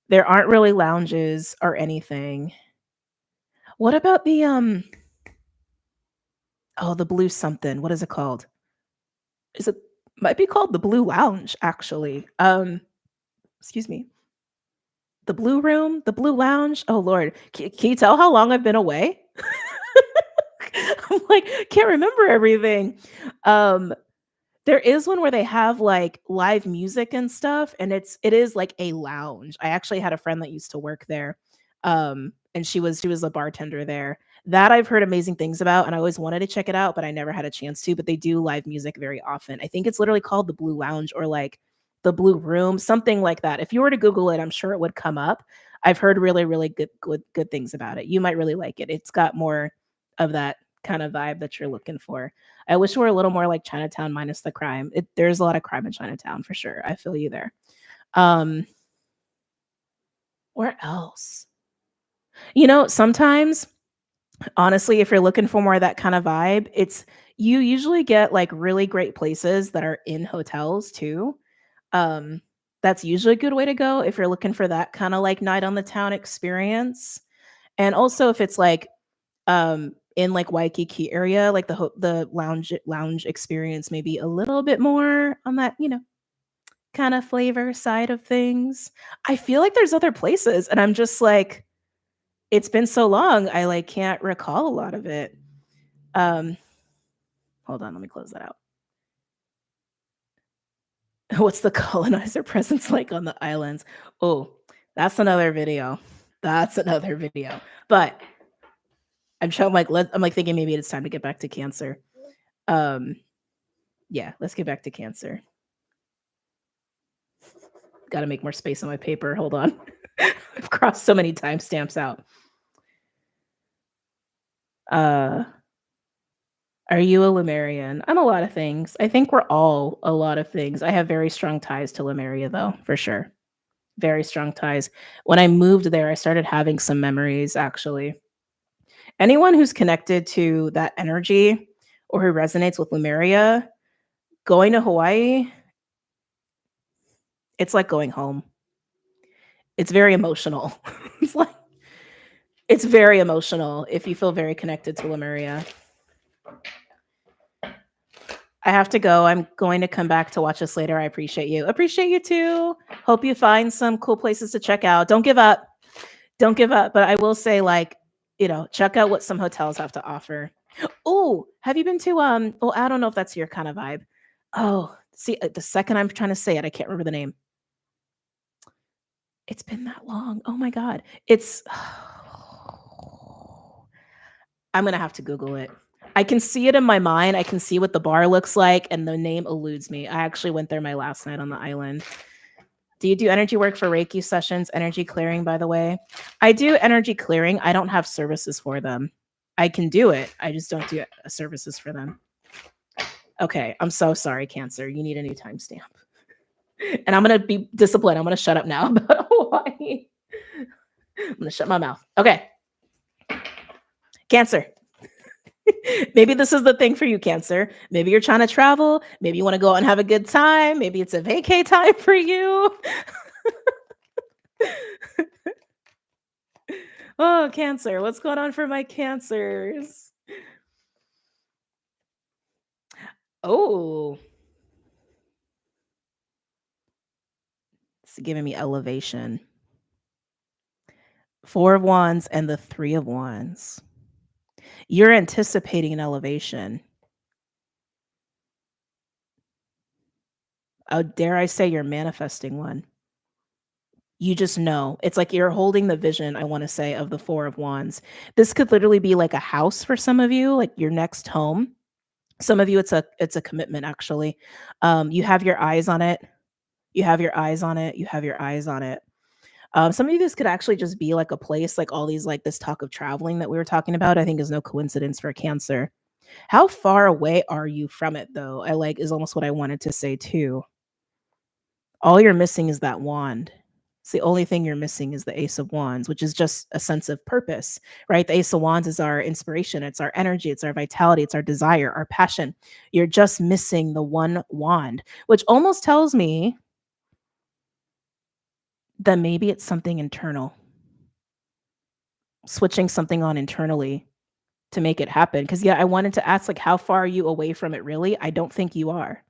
There aren't really lounges or anything. What about the blue something? What is it called? Is it might be called the Blue Lounge, actually. Excuse me. The Blue Room, the Blue Lounge. Oh Lord, can you tell how long I've been away? I'm like, can't remember everything. Um, there is one where they have like live music and stuff, and it is like a lounge. I actually had a friend that used to work there. And she was a bartender there. That I've heard amazing things about, and I always wanted to check it out, but I never had a chance to. But they do live music very often. I think it's literally called the Blue Lounge or like the Blue Room, something like that. If you were to Google it, I'm sure it would come up. I've heard really, really good things about it. You might really like it. It's got more of that kind of vibe that you're looking for. I wish it were a little more like Chinatown minus the crime. There's a lot of crime in Chinatown for sure. I feel you there. Um, where else? Sometimes, honestly, if you're looking for more of that kind of vibe, you usually get like really great places that are in hotels too. Um, that's usually a good way to go if you're looking for that kind of like night on the town experience. And also if it's like in like Waikiki area, like the lounge experience maybe a little bit more on that, kind of flavor side of things. I feel like there's other places and I'm just like it's been so long, I like can't recall a lot of it. Um hold on, let me close that out. What's the colonizer presence like on the islands? Oh, that's another video. That's another video. But I'm like thinking maybe it's time to get back to Cancer. Um yeah, let's get back to Cancer. Got to make more space on my paper. Hold on. I've crossed so many timestamps out. Uh, are you a Lemurian? I'm a lot of things. I think we're all a lot of things. I have very strong ties to Lemuria, though, for sure. Very strong ties. When I moved there, I started having some memories, actually. Anyone who's connected to that energy or who resonates with Lemuria, going to Hawaii, it's like going home. It's very emotional. it's like It's very emotional if you feel very connected to Lemuria. I have to go. I'm going to come back to watch this later. I appreciate you. Appreciate you too. Hope you find some cool places to check out. Don't give up. Don't give up. But I will say, like, check out what some hotels have to offer. Oh, have you been to well, I don't know if that's your kind of vibe. Oh, see, the second I'm trying to say it, I can't remember the name. It's been that long. Oh my God. I'm gonna have to Google it. I can see it in my mind. I can see what the bar looks like, and the name eludes me. I actually went there my last night on the island. Do you do energy work for Reiki sessions? Energy clearing, by the way. I do energy clearing. I don't have services for them. I can do it. I just don't do services for them. Okay, I'm so sorry, Cancer. You need a new timestamp. And I'm gonna be disciplined. I'm gonna shut up now about Hawaii. I'm gonna shut my mouth. Okay. Cancer. Maybe this is the thing for you, Cancer. Maybe you're trying to travel. Maybe you want to go out and have a good time. Maybe it's a vacay time for you. Oh, Cancer. What's going on for my Cancers? Oh. It's giving me elevation. 4 of Wands and the 3 of Wands. You're anticipating an elevation. dare I say you're manifesting one. You just know. It's like you're holding the vision, I want to say, of the Four of Wands. This could literally be like a house for some of you, like your next home. Some of you, it's a commitment actually. You have your eyes on it. You have your eyes on it. You have your eyes on it. Some of you, this could actually just be like a place, like all these, like this talk of traveling that we were talking about, I think is no coincidence for a Cancer. How far away are you from it though? I like is almost what I wanted to say too. All you're missing is that wand. It's the only thing you're missing is the Ace of Wands, which is just a sense of purpose, right? The Ace of Wands is our inspiration, it's our energy, it's our vitality, it's our desire, our passion. You're just missing the one wand, which almost tells me that maybe it's something internal, switching something on internally to make it happen. Because, yeah, I wanted to ask, like, how far are you away from it really? I don't think you are.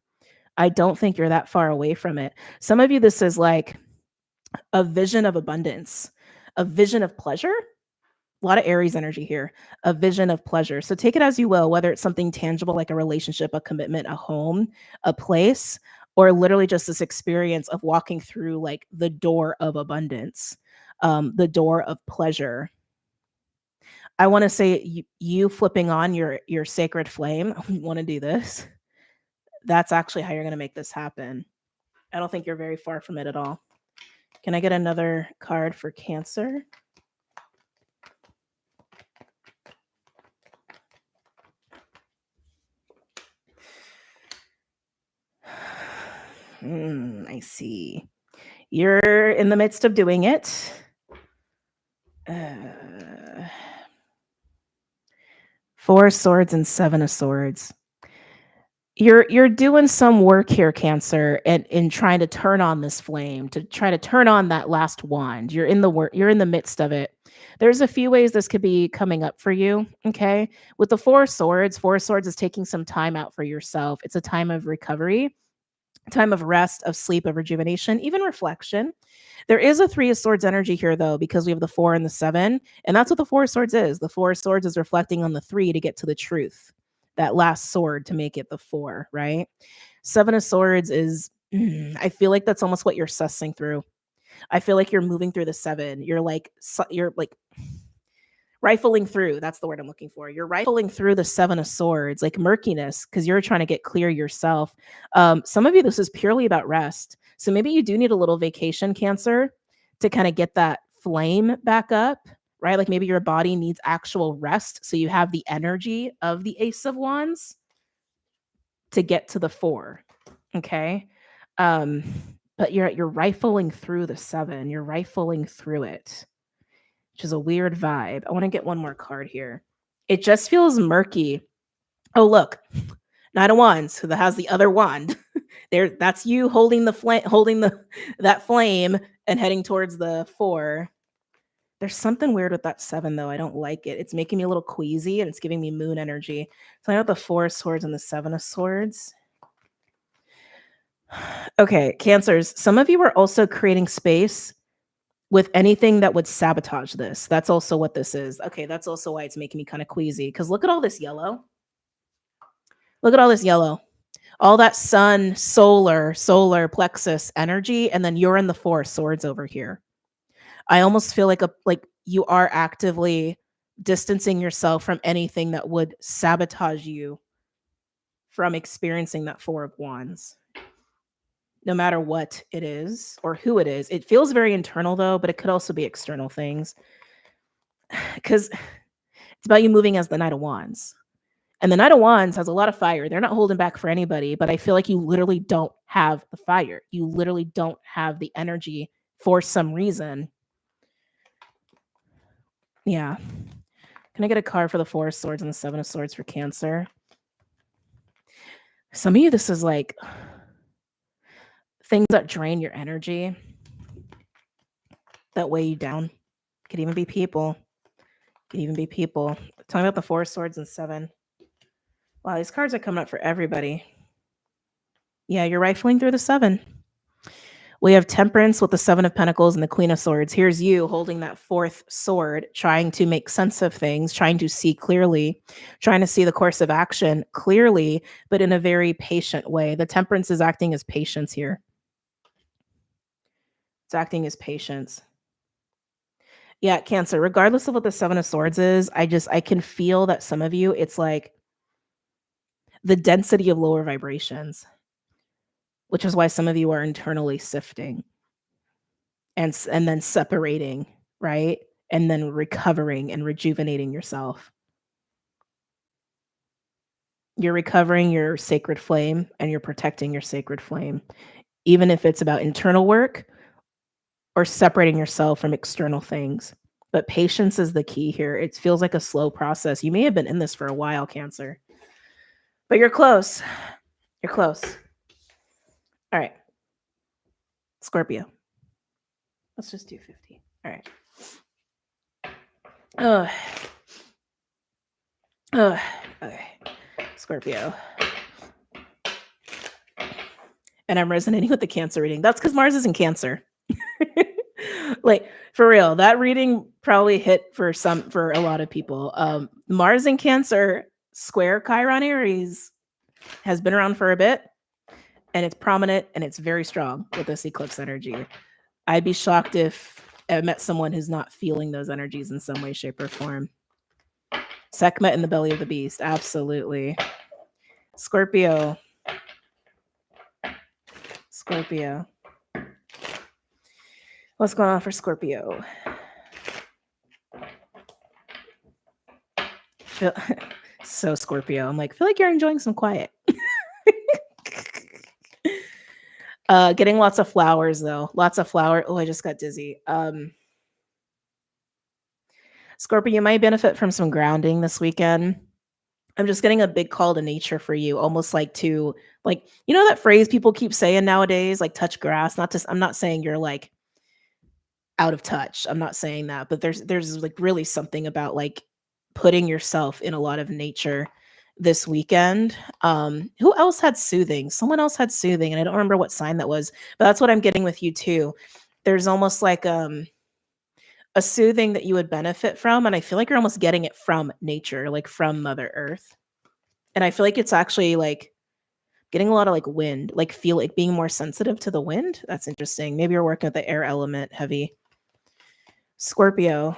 I don't think you're that far away from it. Some of you, this is like a vision of abundance, a vision of pleasure. A lot of Aries energy here, a vision of pleasure. So take it as you will, whether it's something tangible like a relationship, a commitment, a home, a place, or literally just this experience of walking through like the door of abundance, the door of pleasure. I want to say you flipping on your sacred flame. I want to do this. That's actually how you're going to make this happen. I don't think you're very far from it at all. Can I get another card for Cancer? I see. You're in the midst of doing it. Four of Swords and Seven of Swords. You're doing some work here, Cancer, and in trying to turn on this flame, to try to turn on that last wand. You're in the work, you're in the midst of it. There's a few ways this could be coming up for you. Okay. With the Four of Swords is taking some time out for yourself. It's a time of recovery, time of rest, of sleep, of rejuvenation, even reflection. There is a Three of Swords energy here, though, because we have the 4 and the 7. And that's what the Four of Swords is. The Four of Swords is reflecting on the 3 to get to the truth. That last sword to make it the 4, right? 7 of Swords is, I feel like that's almost what you're sussing through. I feel like you're moving through the 7. You're like rifling through. That's the word I'm looking for. You're rifling through the 7 of Swords, like murkiness, because you're trying to get clear yourself. Some of you, this is purely about rest. So maybe you do need a little vacation, Cancer, to kind of get that flame back up, right? Like maybe your body needs actual rest. So you have the energy of the Ace of Wands to get to the 4. Okay. But you're rifling through the 7. You're rifling through it, which is a weird vibe. I want to get one more card here. It just feels murky. Oh, look. Knight of Wands, that has the other wand. There, that's you holding the flame, that flame and heading towards the 4. There's something weird with that 7, though. I don't like it. It's making me a little queasy and it's giving me moon energy. So I got the 4 of Swords and the 7 of Swords. Okay, Cancers. Some of you are also creating space with anything that would sabotage this. That's also what this is. Okay, that's also why it's making me kind of queasy. Because look at all this yellow. Look at all this yellow. All that sun, solar plexus energy, and then you're in the 4 of Swords over here. I almost feel like you are actively distancing yourself from anything that would sabotage you from experiencing that 4 of Wands. No matter what it is or who it is. It feels very internal though, but it could also be external things. Because it's about you moving as the Knight of Wands. And the Knight of Wands has a lot of fire. They're not holding back for anybody, but I feel like you literally don't have the fire. You literally don't have the energy for some reason. Yeah. Can I get a card for the 4 of Swords and the 7 of Swords for Cancer? Some of you, this is like things that drain your energy, that weigh you down. Could even be people. Could even be people. Tell me about the 4 of Swords and 7. Wow, these cards are coming up for everybody. Yeah, you're rifling through the 7. We have Temperance with the Seven of Pentacles and the Queen of Swords. Here's you holding that fourth sword, trying to make sense of things, trying to see clearly, trying to see the course of action clearly, but in a very patient way. The Temperance is acting as patience here. It's acting as patience. Yeah, Cancer, regardless of what the Seven of Swords is, I can feel that some of you, it's like the density of lower vibrations, which is why some of you are internally sifting and then separating, right? And then recovering and rejuvenating yourself. You're recovering your sacred flame and you're protecting your sacred flame, even if it's about internal work or separating yourself from external things. But patience is the key here. It feels like a slow process. You may have been in this for a while, Cancer, but you're close. You're close. All right. Scorpio. Let's just do 50. All right. Okay. Scorpio. And I'm resonating with the Cancer reading. That's because Mars is in Cancer. Like, for real, that reading probably hit for a lot of people. Mars in Cancer, square Chiron Aries, has been around for a bit, and it's prominent and it's very strong with this eclipse energy. I'd be shocked if I met someone who's not feeling those energies in some way, shape, or form. Sekhmet in the belly of the beast, absolutely. Scorpio. What's going on for Scorpio? So Scorpio, I'm like, feel like you're enjoying some quiet. Getting lots of flowers though. Lots of flower. Oh, I just got dizzy. Scorpio, you might benefit from some grounding this weekend. I'm just getting a big call to nature for you, almost like to, like, you know that phrase people keep saying nowadays, like touch grass. I'm not saying you're like out of touch. I'm not saying that, but there's like really something about like putting yourself in a lot of nature this weekend. Who else had soothing? Someone else had soothing, and I don't remember what sign that was, but that's what I'm getting with you too. There's almost like a soothing that you would benefit from, and I feel like you're almost getting it from nature, like from Mother Earth. And I feel like it's actually like getting a lot of like wind, like feel like being more sensitive to the wind. That's interesting. Maybe you're working with the air element heavy. Scorpio,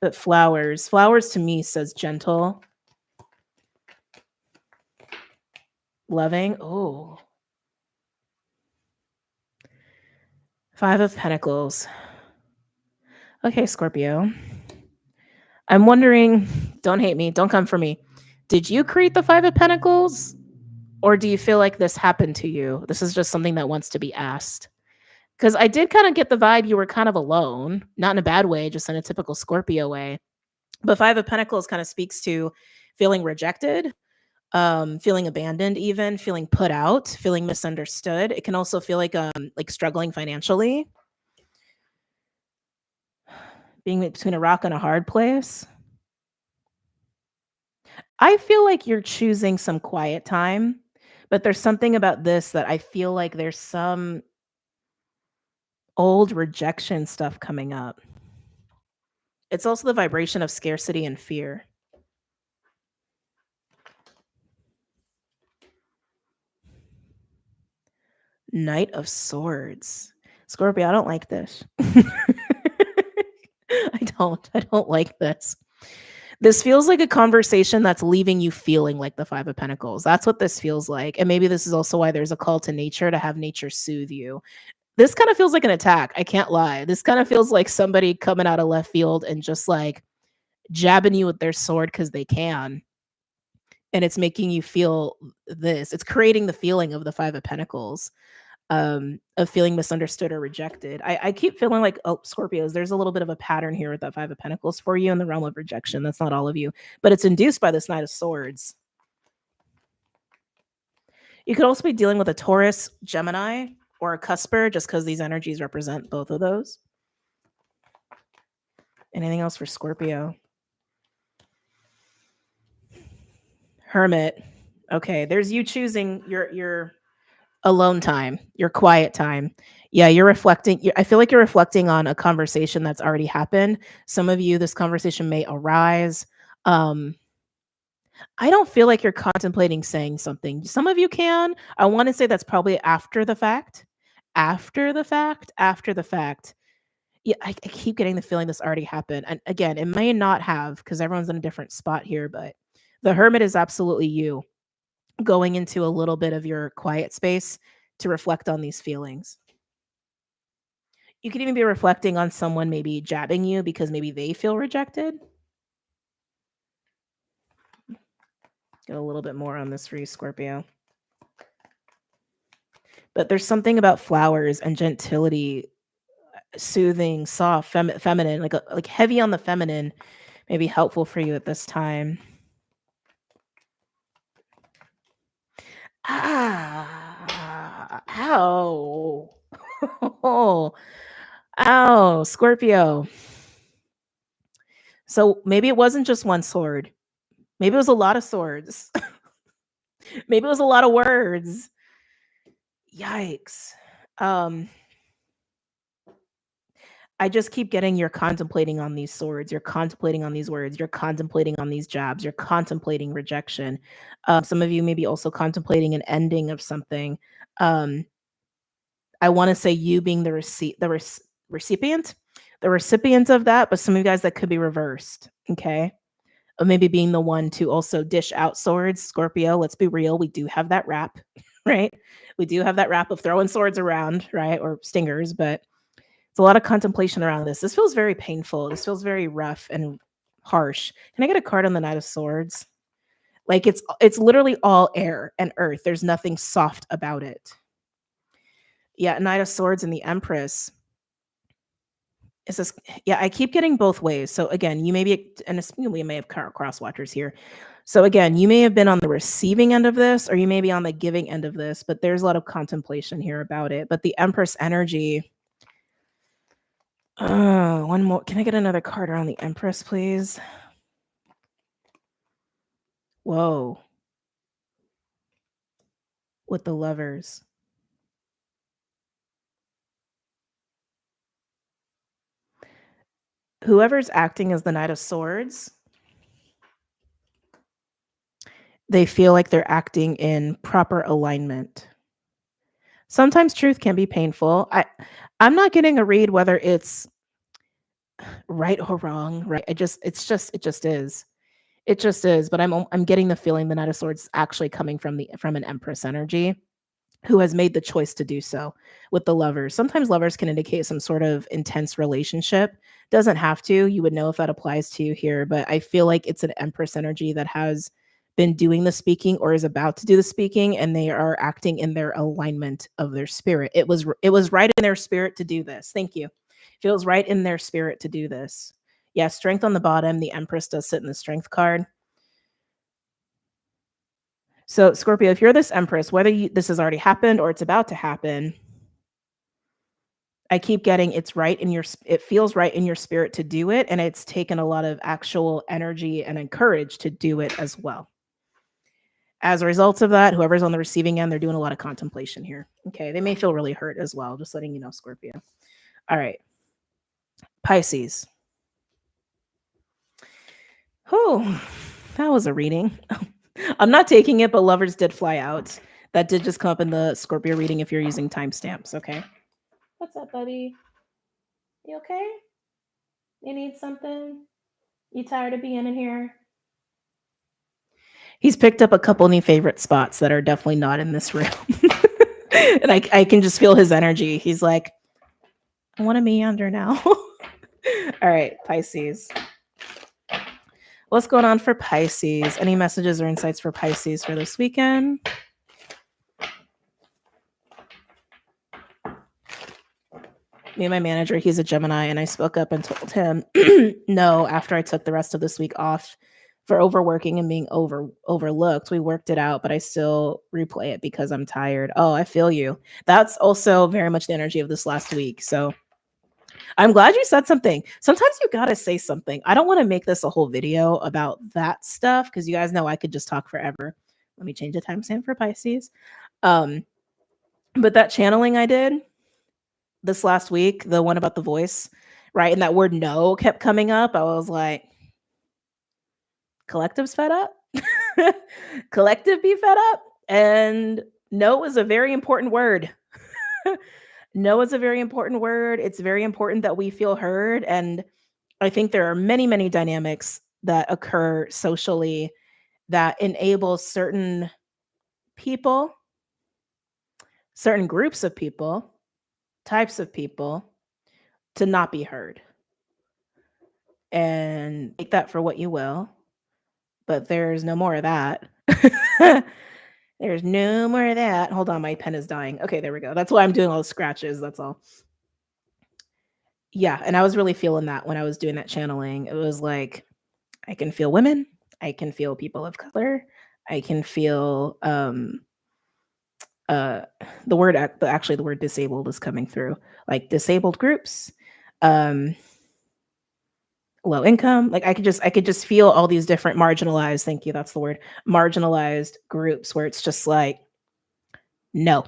but flowers to me says gentle, loving. Oh, 5 of Pentacles. Okay, Scorpio. I'm wondering, don't hate me, don't come for me. Did you create the 5 of Pentacles? Or do you feel like this happened to you? This is just something that wants to be asked. Because I did kind of get the vibe you were kind of alone, not in a bad way, just in a typical Scorpio way. But 5 of Pentacles kind of speaks to feeling rejected, feeling abandoned, even feeling put out, feeling misunderstood. It can also feel like struggling financially, being between a rock and a hard place. I feel like you're choosing some quiet time, but there's something about this that I feel like there's some old rejection stuff coming up. It's also the vibration of scarcity and fear. Knight of Swords. Scorpio, I don't like this. I don't like this. This feels like a conversation that's leaving you feeling like the 5 of Pentacles. That's what this feels like. And maybe this is also why there's a call to nature, to have nature soothe you. This kind of feels like an attack. I can't lie. This kind of feels like somebody coming out of left field and just like jabbing you with their sword because they can. And it's making you feel this. It's creating the feeling of the 5 of Pentacles, of feeling misunderstood or rejected. I keep feeling like, oh, Scorpios, there's a little bit of a pattern here with that 5 of Pentacles for you in the realm of rejection. That's not all of you, but it's induced by this Knight of Swords. You could also be dealing with a Taurus, Gemini, or a Cusper, just because these energies represent both of those. Anything else for Scorpio? Hermit. Okay, there's you choosing your Alone time, your quiet time. Yeah, you're reflecting. I feel like you're reflecting on a conversation that's already happened. Some of you, this conversation may arise. Um, I don't feel like you're contemplating saying something. Some of you can. I want to say that's probably after the fact. After the fact. After the fact. Yeah, I keep getting the feeling this already happened. And again, it may not have because everyone's in a different spot here, but the hermit is absolutely you going into a little bit of your quiet space to reflect on these feelings. You could even be reflecting on someone maybe jabbing you because maybe they feel rejected. Get a little bit more on this for you, Scorpio. But there's something about flowers and gentility, soothing, soft, feminine, like heavy on the feminine, may be helpful for you at this time. Ah, ow. Oh, ow, Scorpio. So maybe it wasn't just one sword. Maybe it was a lot of swords. Maybe it was a lot of words. Yikes. Um, I just keep getting you're contemplating on these swords, you're contemplating on these words, you're contemplating on these jabs, you're contemplating rejection. Some of you may be also contemplating an ending of something. Um, I want to say you being recipient, the recipient of that, but some of you guys that could be reversed. Okay. Or maybe being the one to also dish out swords. Scorpio, let's be real, we do have that rap, right? We do have that rap of throwing swords around, right? Or stingers, but it's a lot of contemplation around this. This feels very painful. This feels very rough and harsh. Can I get a card on the Knight of Swords? Like it's literally all air and earth. There's nothing soft about it. Yeah, Knight of Swords and the Empress. Is this, yeah, I keep getting both ways. So again, you may be, and we may have cross watchers here. So again, you may have been on the receiving end of this, or you may be on the giving end of this, but there's a lot of contemplation here about it. But the Empress energy, one more. Can I get another card around the Empress, please? Whoa. With the Lovers. Whoever's acting as the Knight of Swords, they feel like they're acting in proper alignment. Sometimes truth can be painful. I'm not getting a read whether it's right or wrong, right? It just is. It just is. But I'm getting the feeling the Knight of Swords is actually coming from an Empress energy who has made the choice to do so with the Lovers. Sometimes lovers can indicate some sort of intense relationship. Doesn't have to. You would know if that applies to you here, but I feel like it's an Empress energy that has been doing the speaking or is about to do the speaking, and they are acting in their alignment of their spirit. It was right in their spirit to do this. Thank you. Feels right in their spirit to do this. Yeah, strength on the bottom. The Empress does sit in the strength card. So Scorpio, if you're this Empress, whether this has already happened or it's about to happen, I keep getting it feels right in your spirit to do it. And it's taken a lot of actual energy and courage to do it as well. As a result of that, whoever's on the receiving end, they're doing a lot of contemplation here. Okay. They may feel really hurt as well. Just letting you know, Scorpio. All right. Pisces. Oh, that was a reading. I'm not taking it, but Lovers did fly out. That did just come up in the Scorpio reading if you're using timestamps. Okay. What's up, buddy? You okay? You need something? You tired of being in here? He's picked up a couple new favorite spots that are definitely not in this room. And I can just feel his energy. He's like, I want to meander now. All right, Pisces. What's going on for Pisces? Any messages or insights for Pisces for this weekend? Me and my manager, he's a Gemini, and I spoke up and told him no after I took the rest of this week off for overworking and being overlooked. We worked it out, but I still replay it because I'm tired. Oh, I feel you. That's also very much the energy of this last week. So I'm glad you said something. Sometimes you gotta say something. I don't want to make this a whole video about that stuff because you guys know I could just talk forever. Let me change the timestamp for Pisces. But that channeling I did this last week, the one about the voice, right? And that word no kept coming up. I was like, collective's fed up. Collective be fed up. And no is a very important word. No is a very important word. It's very important that we feel heard. And I think there are many, many dynamics that occur socially that enable certain people, certain groups of people, types of people to not be heard. And take that for what you will. But there's no more of that. There's no more of that. Hold on, my pen is dying. Okay, there we go. That's why I'm doing all the scratches. That's all. Yeah, and I was really feeling that when I was doing that channeling. It was like, I can feel women. I can feel people of color. I can feel the word disabled is coming through, like disabled groups, low income. Like I could just feel all these different marginalized, thank you, that's the word, marginalized groups where it's just like, no.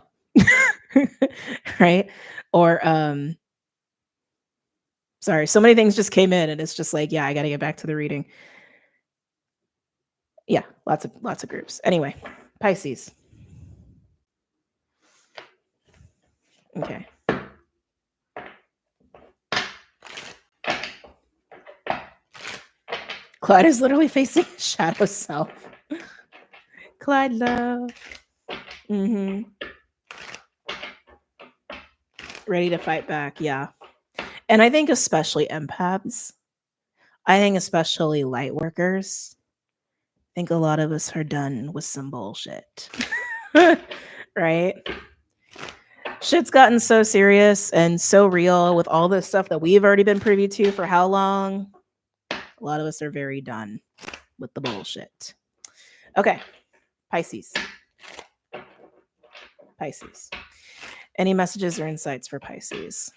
Right? Or sorry, so many things just came in and it's just like, yeah, I got to get back to the reading. Yeah, lots of groups. Anyway, Pisces. Okay. Clyde is literally facing shadow self. Clyde love. Ready to fight back. Yeah. And I think especially empaths. I think especially light workers. I think a lot of us are done with some bullshit. Right? Shit's gotten so serious and so real with all this stuff that we've already been privy to for how long? A lot of us are very done with the bullshit. Okay. Pisces. Any messages or insights for Pisces?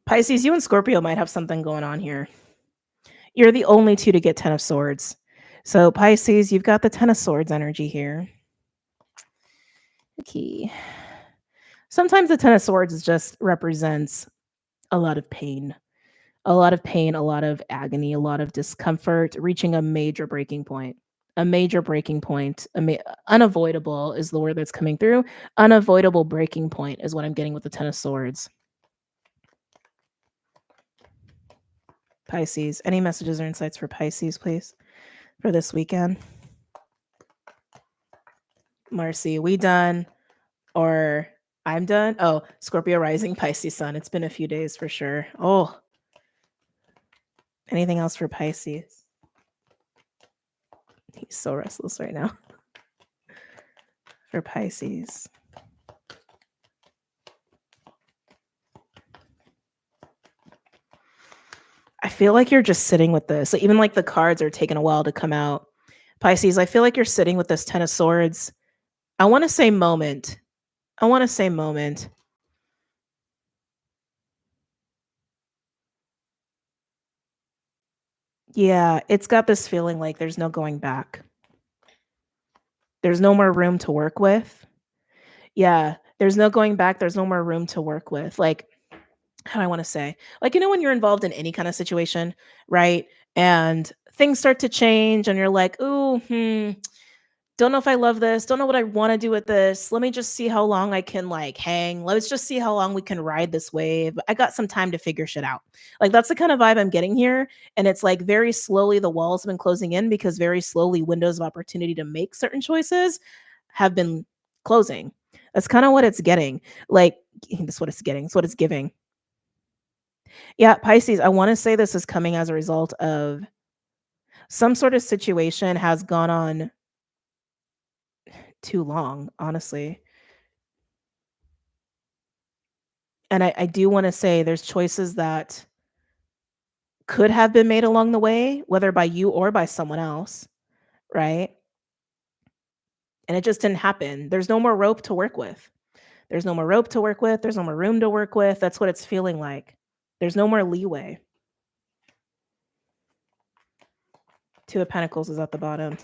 Pisces, you and Scorpio might have something going on here. You're the only two to get 10 of Swords. So Pisces, you've got the 10 of Swords energy here. Okay. Sometimes the 10 of Swords just represents a lot of pain, a lot of agony, a lot of discomfort, reaching a major breaking point. Unavoidable is the word that's coming through. Unavoidable breaking point is what I'm getting with the 10 of Swords. Pisces, any messages or insights for Pisces, please, for this weekend? Marcy, we done? Or I'm done? Oh, Scorpio rising, Pisces sun. It's been a few days for sure. Oh, anything else for Pisces? He's so restless right now. For Pisces. I feel like you're just sitting with this. Even like the cards are taking a while to come out. Pisces, I feel like you're sitting with this 10 of Swords. I want to say moment. Yeah, it's got this feeling like there's no going back. There's no more room to work with. Yeah, there's no going back. There's no more room to work with. Like, how do I want to say? Like, when you're involved in any kind of situation, right? And things start to change and you're like, ooh, don't know if I love this. Don't know what I want to do with this. Let me just see how long I can like hang. Let's just see how long we can ride this wave. I got some time to figure shit out. Like that's the kind of vibe I'm getting here. And it's like very slowly the walls have been closing in because very slowly windows of opportunity to make certain choices have been closing. That's kind of what it's getting. Like that's what it's getting. It's what it's giving. Yeah, Pisces, I want to say this is coming as a result of some sort of situation has gone on too long, honestly. And I do want to say there's choices that could have been made along the way, whether by you or by someone else, right? And it just didn't happen. There's no more rope to work with. There's no more room to work with. That's what it's feeling like. There's no more leeway. Two of Pentacles is at the bottom.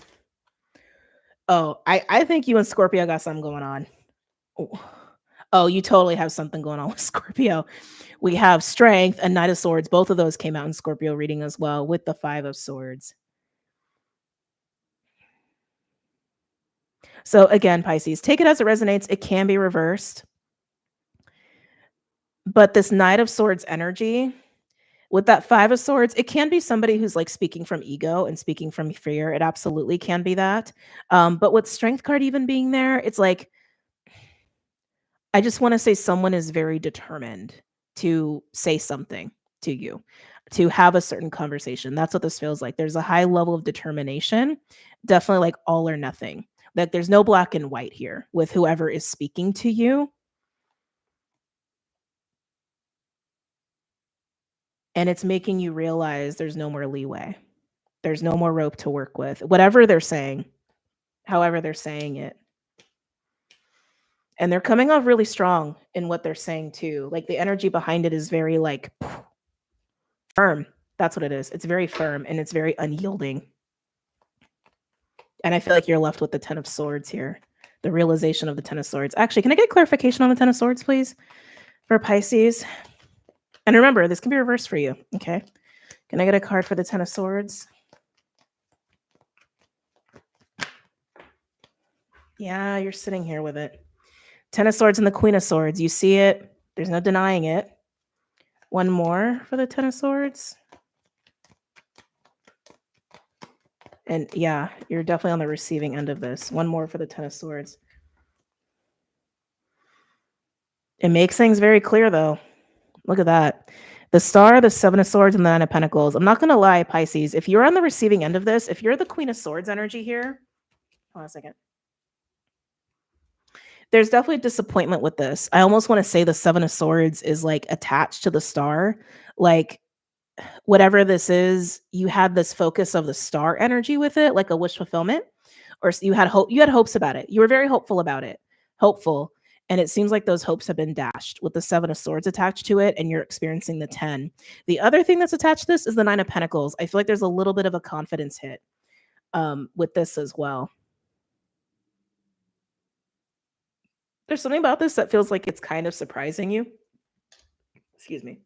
Oh, I think you and Scorpio got something going on. Oh, you totally have something going on with Scorpio. We have Strength and Knight of Swords. Both of those came out in Scorpio reading as well, with the Five of Swords. So again, Pisces, take it as it resonates. It can be reversed. But this Knight of Swords energy, with that Five of Swords, it can be somebody who's like speaking from ego and speaking from fear. It absolutely can be that. But with Strength card even being there, it's like, I just want to say someone is very determined to say something to you, to have a certain conversation. That's what this feels like. There's a high level of determination, definitely like all or nothing. Like there's no black and white here with whoever is speaking to you. And it's making you realize there's no more leeway. There's no more rope to work with. Whatever they're saying, however they're saying it. And they're coming off really strong in what they're saying too. Like the energy behind it is very like firm. That's what it is. It's very firm and it's very unyielding. And I feel like you're left with the Ten of Swords here. The realization of the Ten of Swords. Actually, can I get clarification on the Ten of Swords, please? For Pisces. And remember, this can be reversed for you. Okay. Can I get a card for the Ten of Swords? Yeah, you're sitting here with it. Ten of Swords and the Queen of Swords. You see it. There's no denying it. One more for the Ten of Swords. And yeah, you're definitely on the receiving end of this. One more for the Ten of Swords. It makes things very clear, though. Look at that. The Star, the Seven of Swords, and the Nine of Pentacles. I'm not going to lie, Pisces. If you're on the receiving end of this, if you're the Queen of Swords energy here, hold on a second. There's definitely disappointment with this. I almost want to say the Seven of Swords is like attached to the Star. Like whatever this is, you had this focus of the Star energy with it, like a wish fulfillment, or you had hope. You had hopes about it. You were very hopeful about it. Hopeful. And it seems like those hopes have been dashed with the Seven of Swords attached to it, and you're experiencing the 10. The other thing that's attached to this is the Nine of Pentacles. I feel like there's a little bit of a confidence hit with this as well. There's something about this that feels like it's kind of surprising you. Excuse me.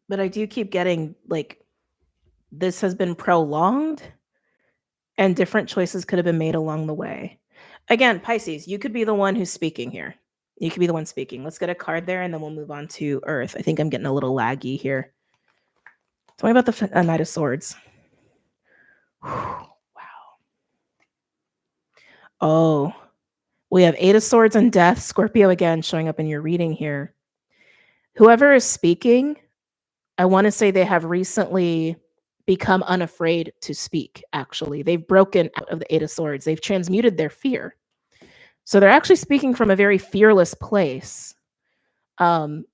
But I do keep getting like this has been prolonged and different choices could have been made along the way. Again, Pisces, you could be the one who's speaking here. You could be the one speaking. Let's get a card there and then we'll move on to Earth. I think I'm getting a little laggy here. Tell me about the Knight of Swords. Wow. Oh, we have Eight of Swords and Death. Scorpio again showing up in your reading here. Whoever is speaking, I want to say they have recently become unafraid to speak, actually. They've broken out of the Eight of Swords. They've transmuted their fear. So they're actually speaking from a very fearless place. They've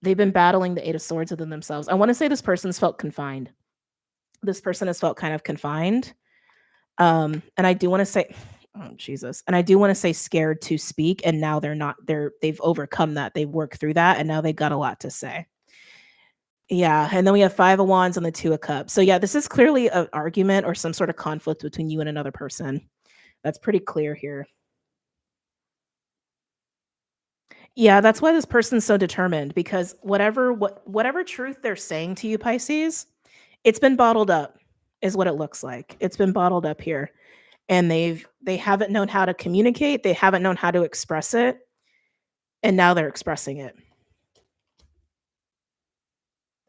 been battling the Eight of Swords within themselves. I want to say this person's felt confined. This person has felt kind of confined. And I do want to say, oh Jesus, and I do want to say scared to speak. And now they've overcome that. They've worked through that. And now they've got a lot to say. Yeah. And then we have Five of Wands and the Two of Cups. So yeah, this is clearly an argument or some sort of conflict between you and another person. That's pretty clear here. Yeah, that's why this person's so determined, because whatever truth they're saying to you, Pisces, it's been bottled up, is what it looks like. It's been bottled up here. And they haven't known how to communicate, they haven't known how to express it, and now they're expressing it.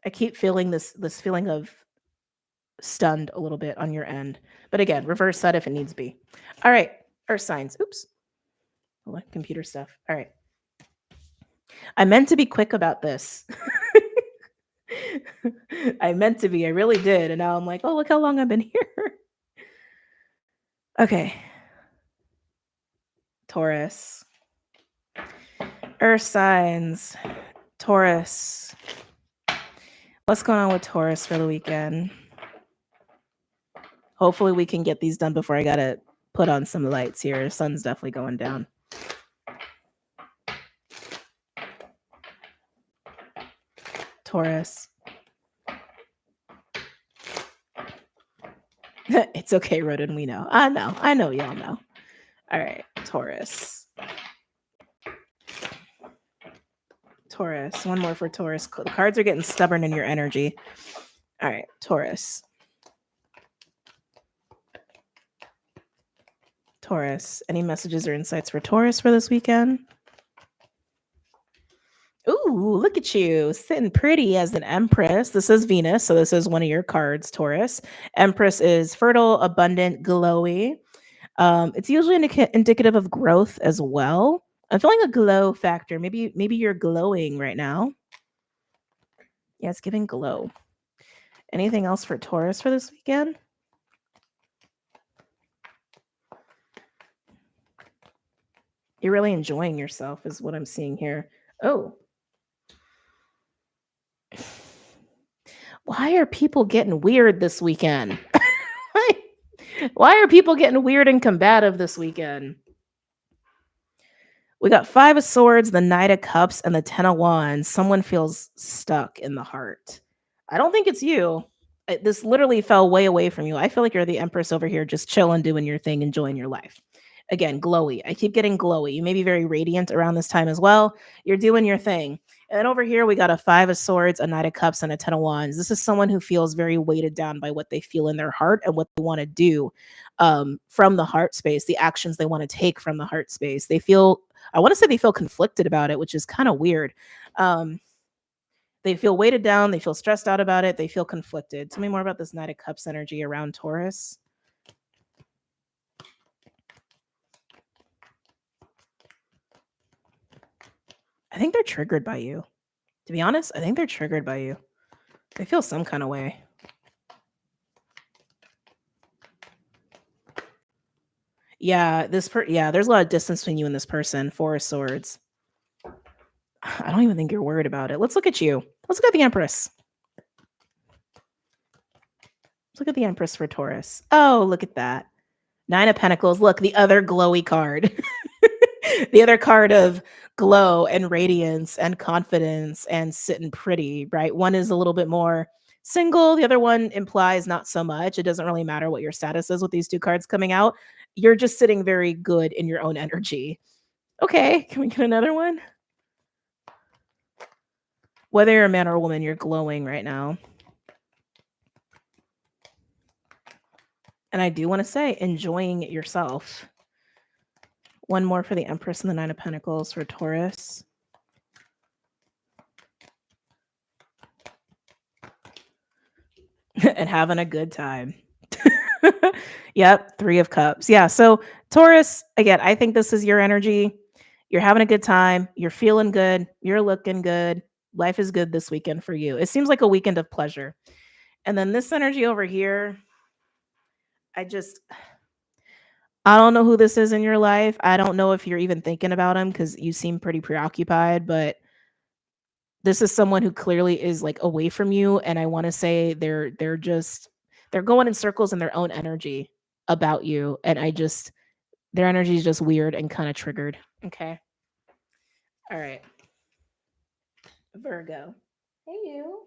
I keep feeling this feeling of stunned a little bit on your end. But again, reverse that if it needs be. All right, Earth signs. Oops. Oh, computer stuff. All right. I meant to be quick about this. I meant to be. I really did. And now I'm like, oh, look how long I've been here. Okay. Taurus. Earth signs. Taurus. What's going on with Taurus for the weekend? Hopefully we can get these done before I got to put on some lights here. The sun's definitely going down. Taurus. It's okay, Rodin. We know. I know. Y'all know. All right, Taurus. Taurus. One more for Taurus. The cards are getting stubborn in your energy. All right, Taurus. Taurus. Any messages or insights for Taurus for this weekend? Ooh, look at you, sitting pretty as an Empress. This is Venus, so this is one of your cards, Taurus. Empress is fertile, abundant, glowy. It's usually indicative of growth as well. I'm feeling a glow factor. Maybe you're glowing right now. Yeah, it's giving glow. Anything else for Taurus for this weekend? You're really enjoying yourself is what I'm seeing here. Oh. Why are people getting weird this weekend? Why are people getting weird and combative this weekend? We got 5 of Swords, the Knight of Cups, and the 10 of Wands. Someone feels stuck in the heart. I don't think it's you. This literally fell way away from you. I feel like you're the Empress over here just chilling, doing your thing, enjoying your life. Again, glowy. I keep getting glowy. You may be very radiant around this time as well. You're doing your thing. And then over here, we got a 5 of Swords, a Knight of Cups, and a 10 of Wands. This is someone who feels very weighted down by what they feel in their heart and what they want to do from the heart space, the actions they want to take from the heart space. They feel, I want to say they feel conflicted about it, which is kind of weird. They feel weighted down. They feel stressed out about it. They feel conflicted. Tell me more about this Knight of Cups energy around Taurus. I think they're triggered by you. To be honest, I think they're triggered by you. They feel some kind of way. Yeah, there's a lot of distance between you and this person. 4 of Swords. I don't even think you're worried about it. Let's look at you. Let's look at the Empress. Let's look at the Empress for Taurus. Oh, look at that. 9 of Pentacles. Look, the other glowy card. The other card of glow and radiance and confidence and sitting pretty, right? One is a little bit more single. The other one implies not so much. It doesn't really matter what your status is with these 2 cards coming out. You're just sitting very good in your own energy. Okay, can we get another one? Whether you're a man or a woman, you're glowing right now. And I do want to say, enjoying yourself. One more for the Empress and the 9 of Pentacles for Taurus. And having a good time. Yep, 3 of Cups. Yeah, so Taurus, again, I think this is your energy. You're having a good time. You're feeling good. You're looking good. Life is good this weekend for you. It seems like a weekend of pleasure. And then this energy over here, I don't know who this is in your life. I don't know if you're even thinking about him because you seem pretty preoccupied, but this is someone who clearly is like away from you. And I want to say they're going in circles in their own energy about you. And their energy is just weird and kind of triggered. Okay. All right. Virgo. Hey, you.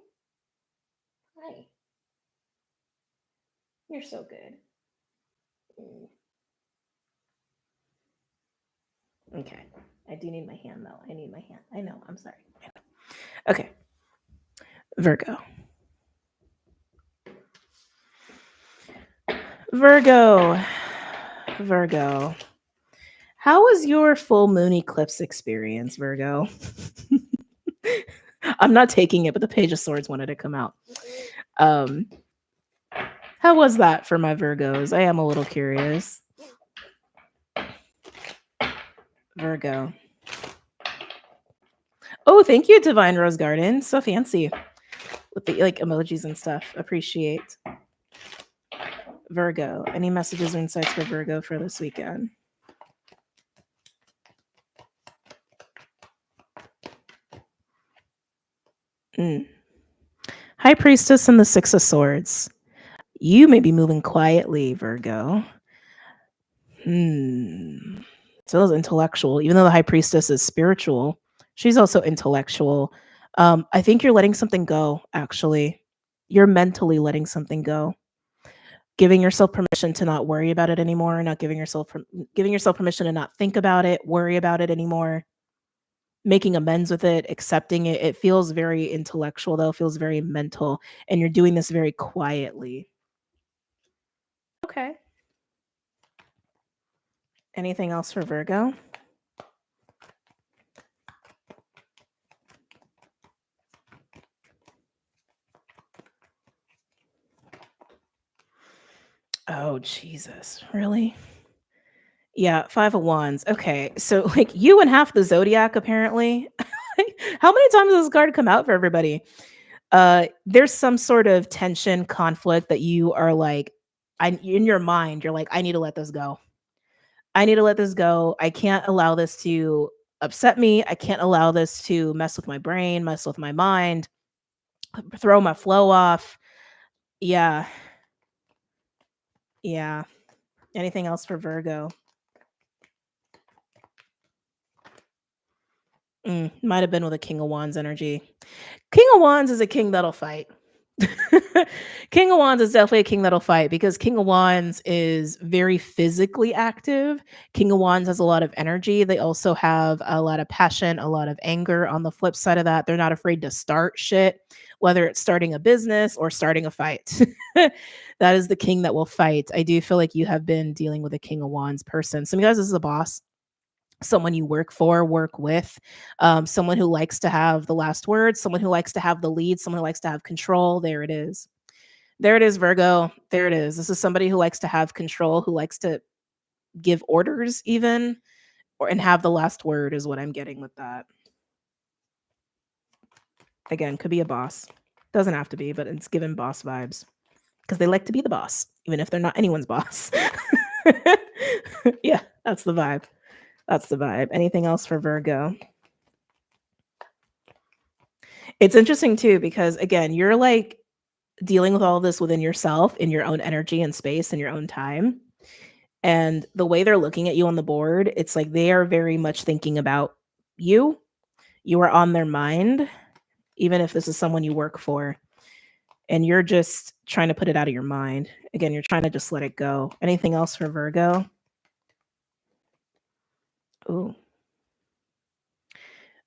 Hi. You're so good. Okay. I do need my hand, though. I need my hand. I know. I'm sorry. Okay. Virgo. Virgo. How was your full moon eclipse experience, Virgo? I'm not taking it, but the Page of Swords wanted to come out. How was that for my Virgos? I am a little curious. Virgo. Oh, thank you, Divine Rose Garden. So fancy with the like emojis and stuff. Appreciate. Virgo. Any messages or insights for Virgo for this weekend? High Priestess and the 6 of Swords. You may be moving quietly, Virgo. So it's intellectual. Even though the High Priestess is spiritual, she's also intellectual. I think you're letting something go, actually. You're mentally letting something go. Giving yourself permission to not worry about it anymore, not giving yourself permission to not think about it, worry about it anymore, making amends with it, accepting it. It feels very intellectual though, feels very mental, and you're doing this very quietly. Okay. Anything else for Virgo? Oh, Jesus. Really? Yeah, 5 of Wands. Okay. So, like, you and half the zodiac, apparently. How many times does this card come out for everybody? There's some sort of tension, conflict that you are like, in your mind, you're like, I need to let this go. I need to let this go. I can't allow this to upset me. I can't allow this to mess with my brain, mess with my mind, throw my flow off. Yeah. Yeah. Anything else for Virgo? Might have been with a King of Wands energy. King of Wands is a king that'll fight. King of Wands is definitely a king that'll fight because King of Wands is very physically active. King of Wands has a lot of energy. They also have a lot of passion, a lot of anger. On the flip side of that, they're not afraid to start shit, whether it's starting a business or starting a fight. That is the king that will fight. I do feel like you have been dealing with a King of Wands person. Some of you guys, this is a boss, someone you work for, work with, someone who likes to have the last word, someone who likes to have the lead, someone who likes to have control. There it is. There it is, Virgo. There it is. This is somebody who likes to have control, who likes to give orders even, and have the last word is what I'm getting with that. Again, could be a boss. Doesn't have to be, but it's given boss vibes because they like to be the boss, even if they're not anyone's boss. Yeah, that's the vibe. That's the vibe. Anything else for Virgo? It's interesting too, because again, you're like dealing with all of this within yourself in your own energy and space and your own time. And the way they're looking at you on the board, it's like they are very much thinking about you. You are on their mind, even if this is someone you work for. And you're just trying to put it out of your mind. Again, you're trying to just let it go. Anything else for Virgo? Ooh.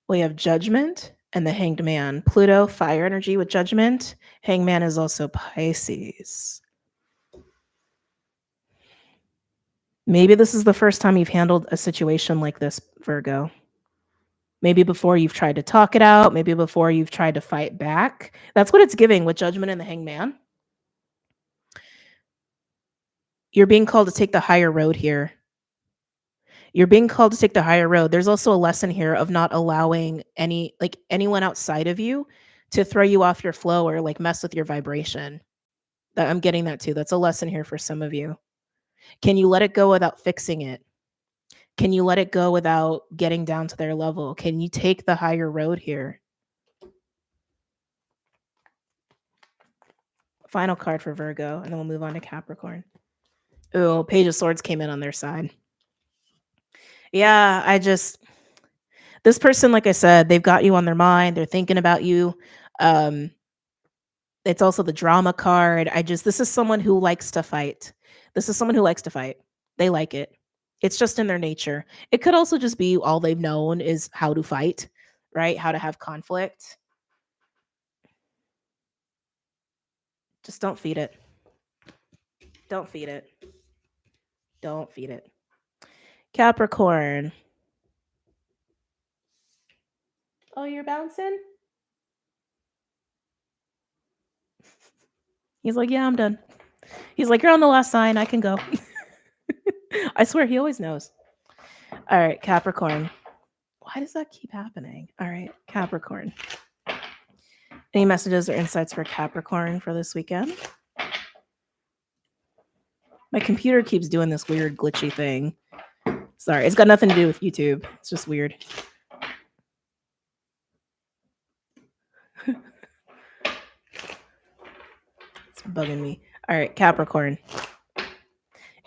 We have Judgment and the Hanged Man. Pluto, fire energy with Judgment. Hangman is also Pisces. Maybe this is the first time you've handled a situation like this, Virgo. Maybe before you've tried to talk it out. Maybe before you've tried to fight back. That's what it's giving with Judgment and the Hangman. You're being called to take the higher road here. You're being called to take the higher road. There's also a lesson here of not allowing anyone outside of you to throw you off your flow or like mess with your vibration. I'm getting that too. That's a lesson here for some of you. Can you let it go without fixing it? Can you let it go without getting down to their level? Can you take the higher road here? Final card for Virgo, and then we'll move on to Capricorn. Oh, Page of Swords came in on their side. Yeah, this person, like I said, they've got you on their mind. They're thinking about you. It's also the drama card. This is someone who likes to fight. This is someone who likes to fight. They like it. It's just in their nature. It could also just be all they've known is how to fight, right? How to have conflict. Just don't feed it. Don't feed it. Don't feed it. Capricorn. Oh, you're bouncing? He's like, yeah, I'm done. He's like, you're on the last sign. I can go. I swear he always knows. All right, Capricorn. Why does that keep happening? All right, Capricorn. Any messages or insights for Capricorn for this weekend? My computer keeps doing this weird glitchy thing. Sorry, it's got nothing to do with YouTube. It's just weird. It's bugging me. All right, Capricorn.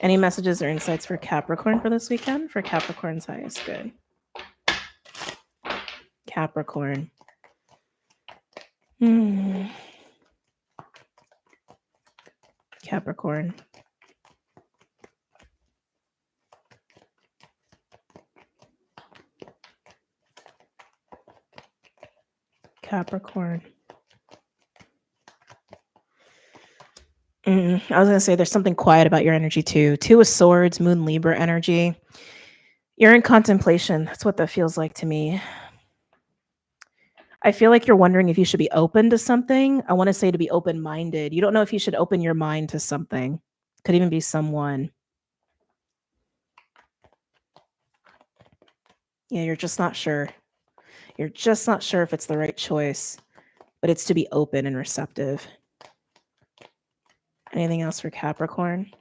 Any messages or insights for Capricorn for this weekend? For Capricorn's highest good. Capricorn. Hmm. Capricorn. Capricorn. I was going to say there's something quiet about your energy too. Two of Swords, Moon Libra energy. You're in contemplation. That's what that feels like to me. I feel like you're wondering if you should be open to something. I want to say to be open-minded. You don't know if you should open your mind to something. Could even be someone. Yeah, you're just not sure. You're just not sure if it's the right choice, but it's to be open and receptive. Anything else for Capricorn?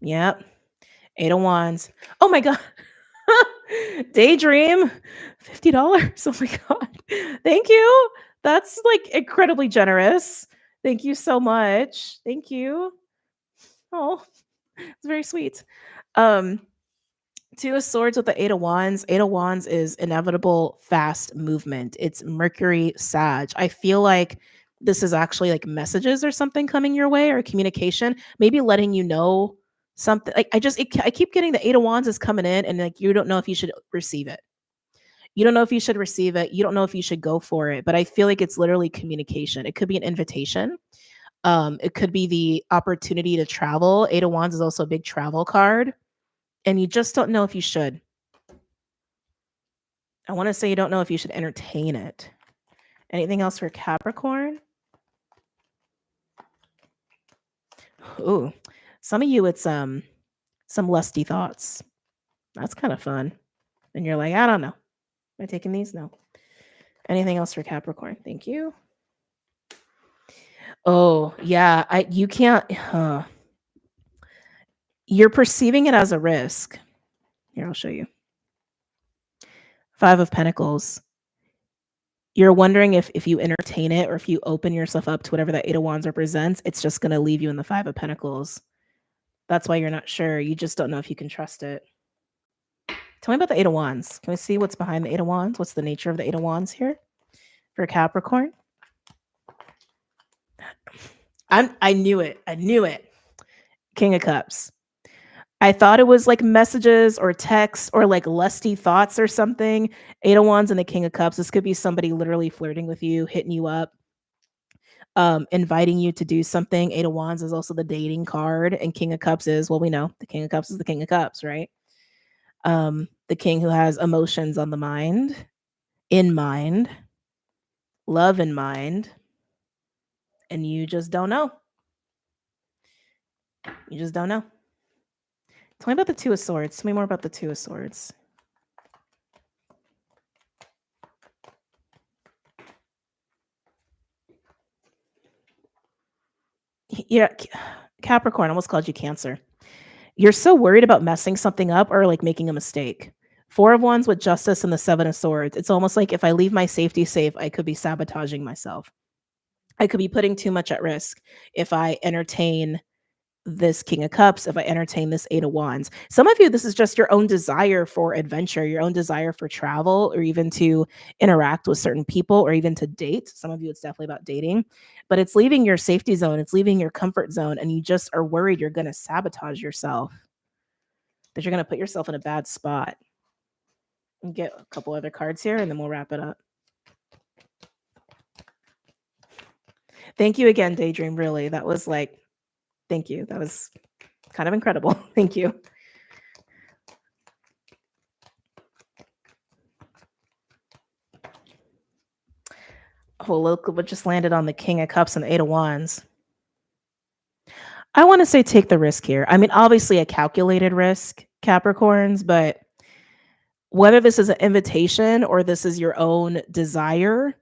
Yep. 8 of Wands. Oh my God. Daydream. $50. Oh my God. Thank you. That's like incredibly generous. Thank you so much. Thank you. Oh, it's very sweet. Two of Swords with the 8 of Wands. 8 of Wands is inevitable, fast movement. It's Mercury Sag. I feel like this is actually like messages or something coming your way or communication, maybe letting you know something. Like I keep getting the 8 of Wands is coming in and like you don't know if you should receive it. You don't know if you should receive it. You don't know if you should go for it. But I feel like it's literally communication. It could be an invitation. It could be the opportunity to travel. 8 of Wands is also a big travel card. And you just don't know if you should. I want to say you don't know if you should entertain it. Anything else for Capricorn? Ooh, some of you, it's some lusty thoughts. That's kind of fun. And you're like, I don't know. Am I taking these? No. Anything else for Capricorn? Thank you. Oh, yeah. You can't. You're perceiving it as a risk. Here, I'll show you. 5 of Pentacles. You're wondering if you entertain it or if you open yourself up to whatever that 8 of Wands represents, it's just going to leave you in the 5 of Pentacles. That's why you're not sure. You just don't know if you can trust it. Tell me about the 8 of Wands. Can we see what's behind the 8 of Wands? What's the nature of the 8 of Wands here for Capricorn? I knew it. I knew it. King of Cups. I thought it was like messages or texts or like lusty thoughts or something. 8 of Wands and the King of Cups. This could be somebody literally flirting with you, hitting you up, inviting you to do something. 8 of Wands is also the dating card, and King of Cups is, well, we know the King of Cups is the King of Cups, right? The king who has emotions on the mind, in mind, love in mind, and you just don't know. You just don't know. Tell me about the 2 of Swords. Tell me more about the 2 of Swords. Yeah, Capricorn, almost called you Cancer. You're so worried about messing something up or like making a mistake. 4 of Wands with Justice and the 7 of Swords. It's almost like if I leave my safety safe, I could be sabotaging myself. I could be putting too much at risk if I entertain this King of Cups, if I entertain this 8 of Wands. Some of you, this is just your own desire for adventure, your own desire for travel, or even to interact with certain people, or even to date. Some of you, it's definitely about dating, but it's leaving your safety zone. It's leaving your comfort zone. And you just are worried you're going to sabotage yourself, that you're going to put yourself in a bad spot. And get a couple other cards here, and then we'll wrap it up. Thank you again, Daydream. Really, that was like, thank you. That was kind of incredible. Thank you. Oh, look what just landed on the King of Cups and the 8 of Wands. I want to say take the risk here. I mean, obviously a calculated risk, Capricorns, but whether this is an invitation or this is your own desire,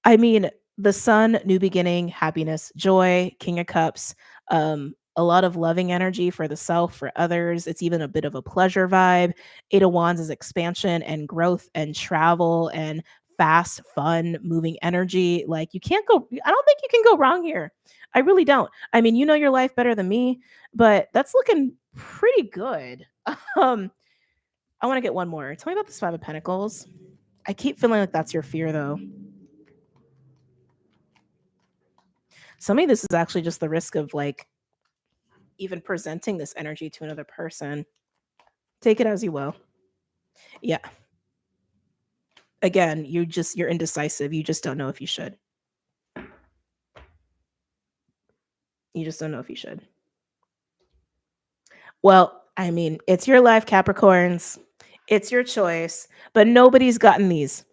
I mean, the Sun, new beginning, happiness, joy, King of Cups, a lot of loving energy for the self, for others. It's even a bit of a pleasure vibe. 8 of Wands is expansion and growth and travel and fast, fun, moving energy. Like I don't think you can go wrong here. I really don't. I mean, you know your life better than me, but that's looking pretty good. I want to get one more. Tell me about this 5 of Pentacles. I keep feeling like that's your fear, though. Some of this is actually just the risk of like even presenting this energy to another person. Take it as you will. Yeah. Again, you're indecisive. You just don't know if you should. You just don't know if you should. Well, I mean, it's your life, Capricorns. It's your choice, but nobody's gotten these.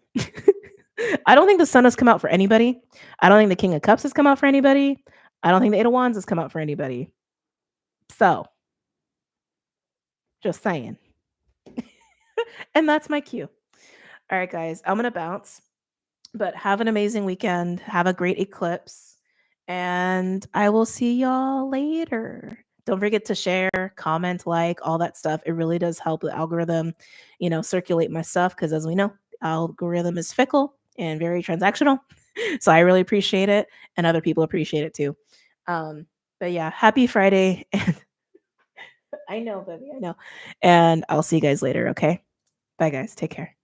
I don't think the Sun has come out for anybody. I don't think the King of Cups has come out for anybody. I don't think the Eight of Wands has come out for anybody. So, just saying. And that's my cue. All right, guys, I'm going to bounce, but have an amazing weekend. Have a great eclipse, and I will see y'all later. Don't forget to share, comment, like, all that stuff. It really does help the algorithm, circulate my stuff because, as we know, the algorithm is fickle and very transactional. So I really appreciate it, and other people appreciate it too. But yeah, happy Friday. And I know, baby, I know. And I'll see you guys later, okay? Bye, guys. Take care.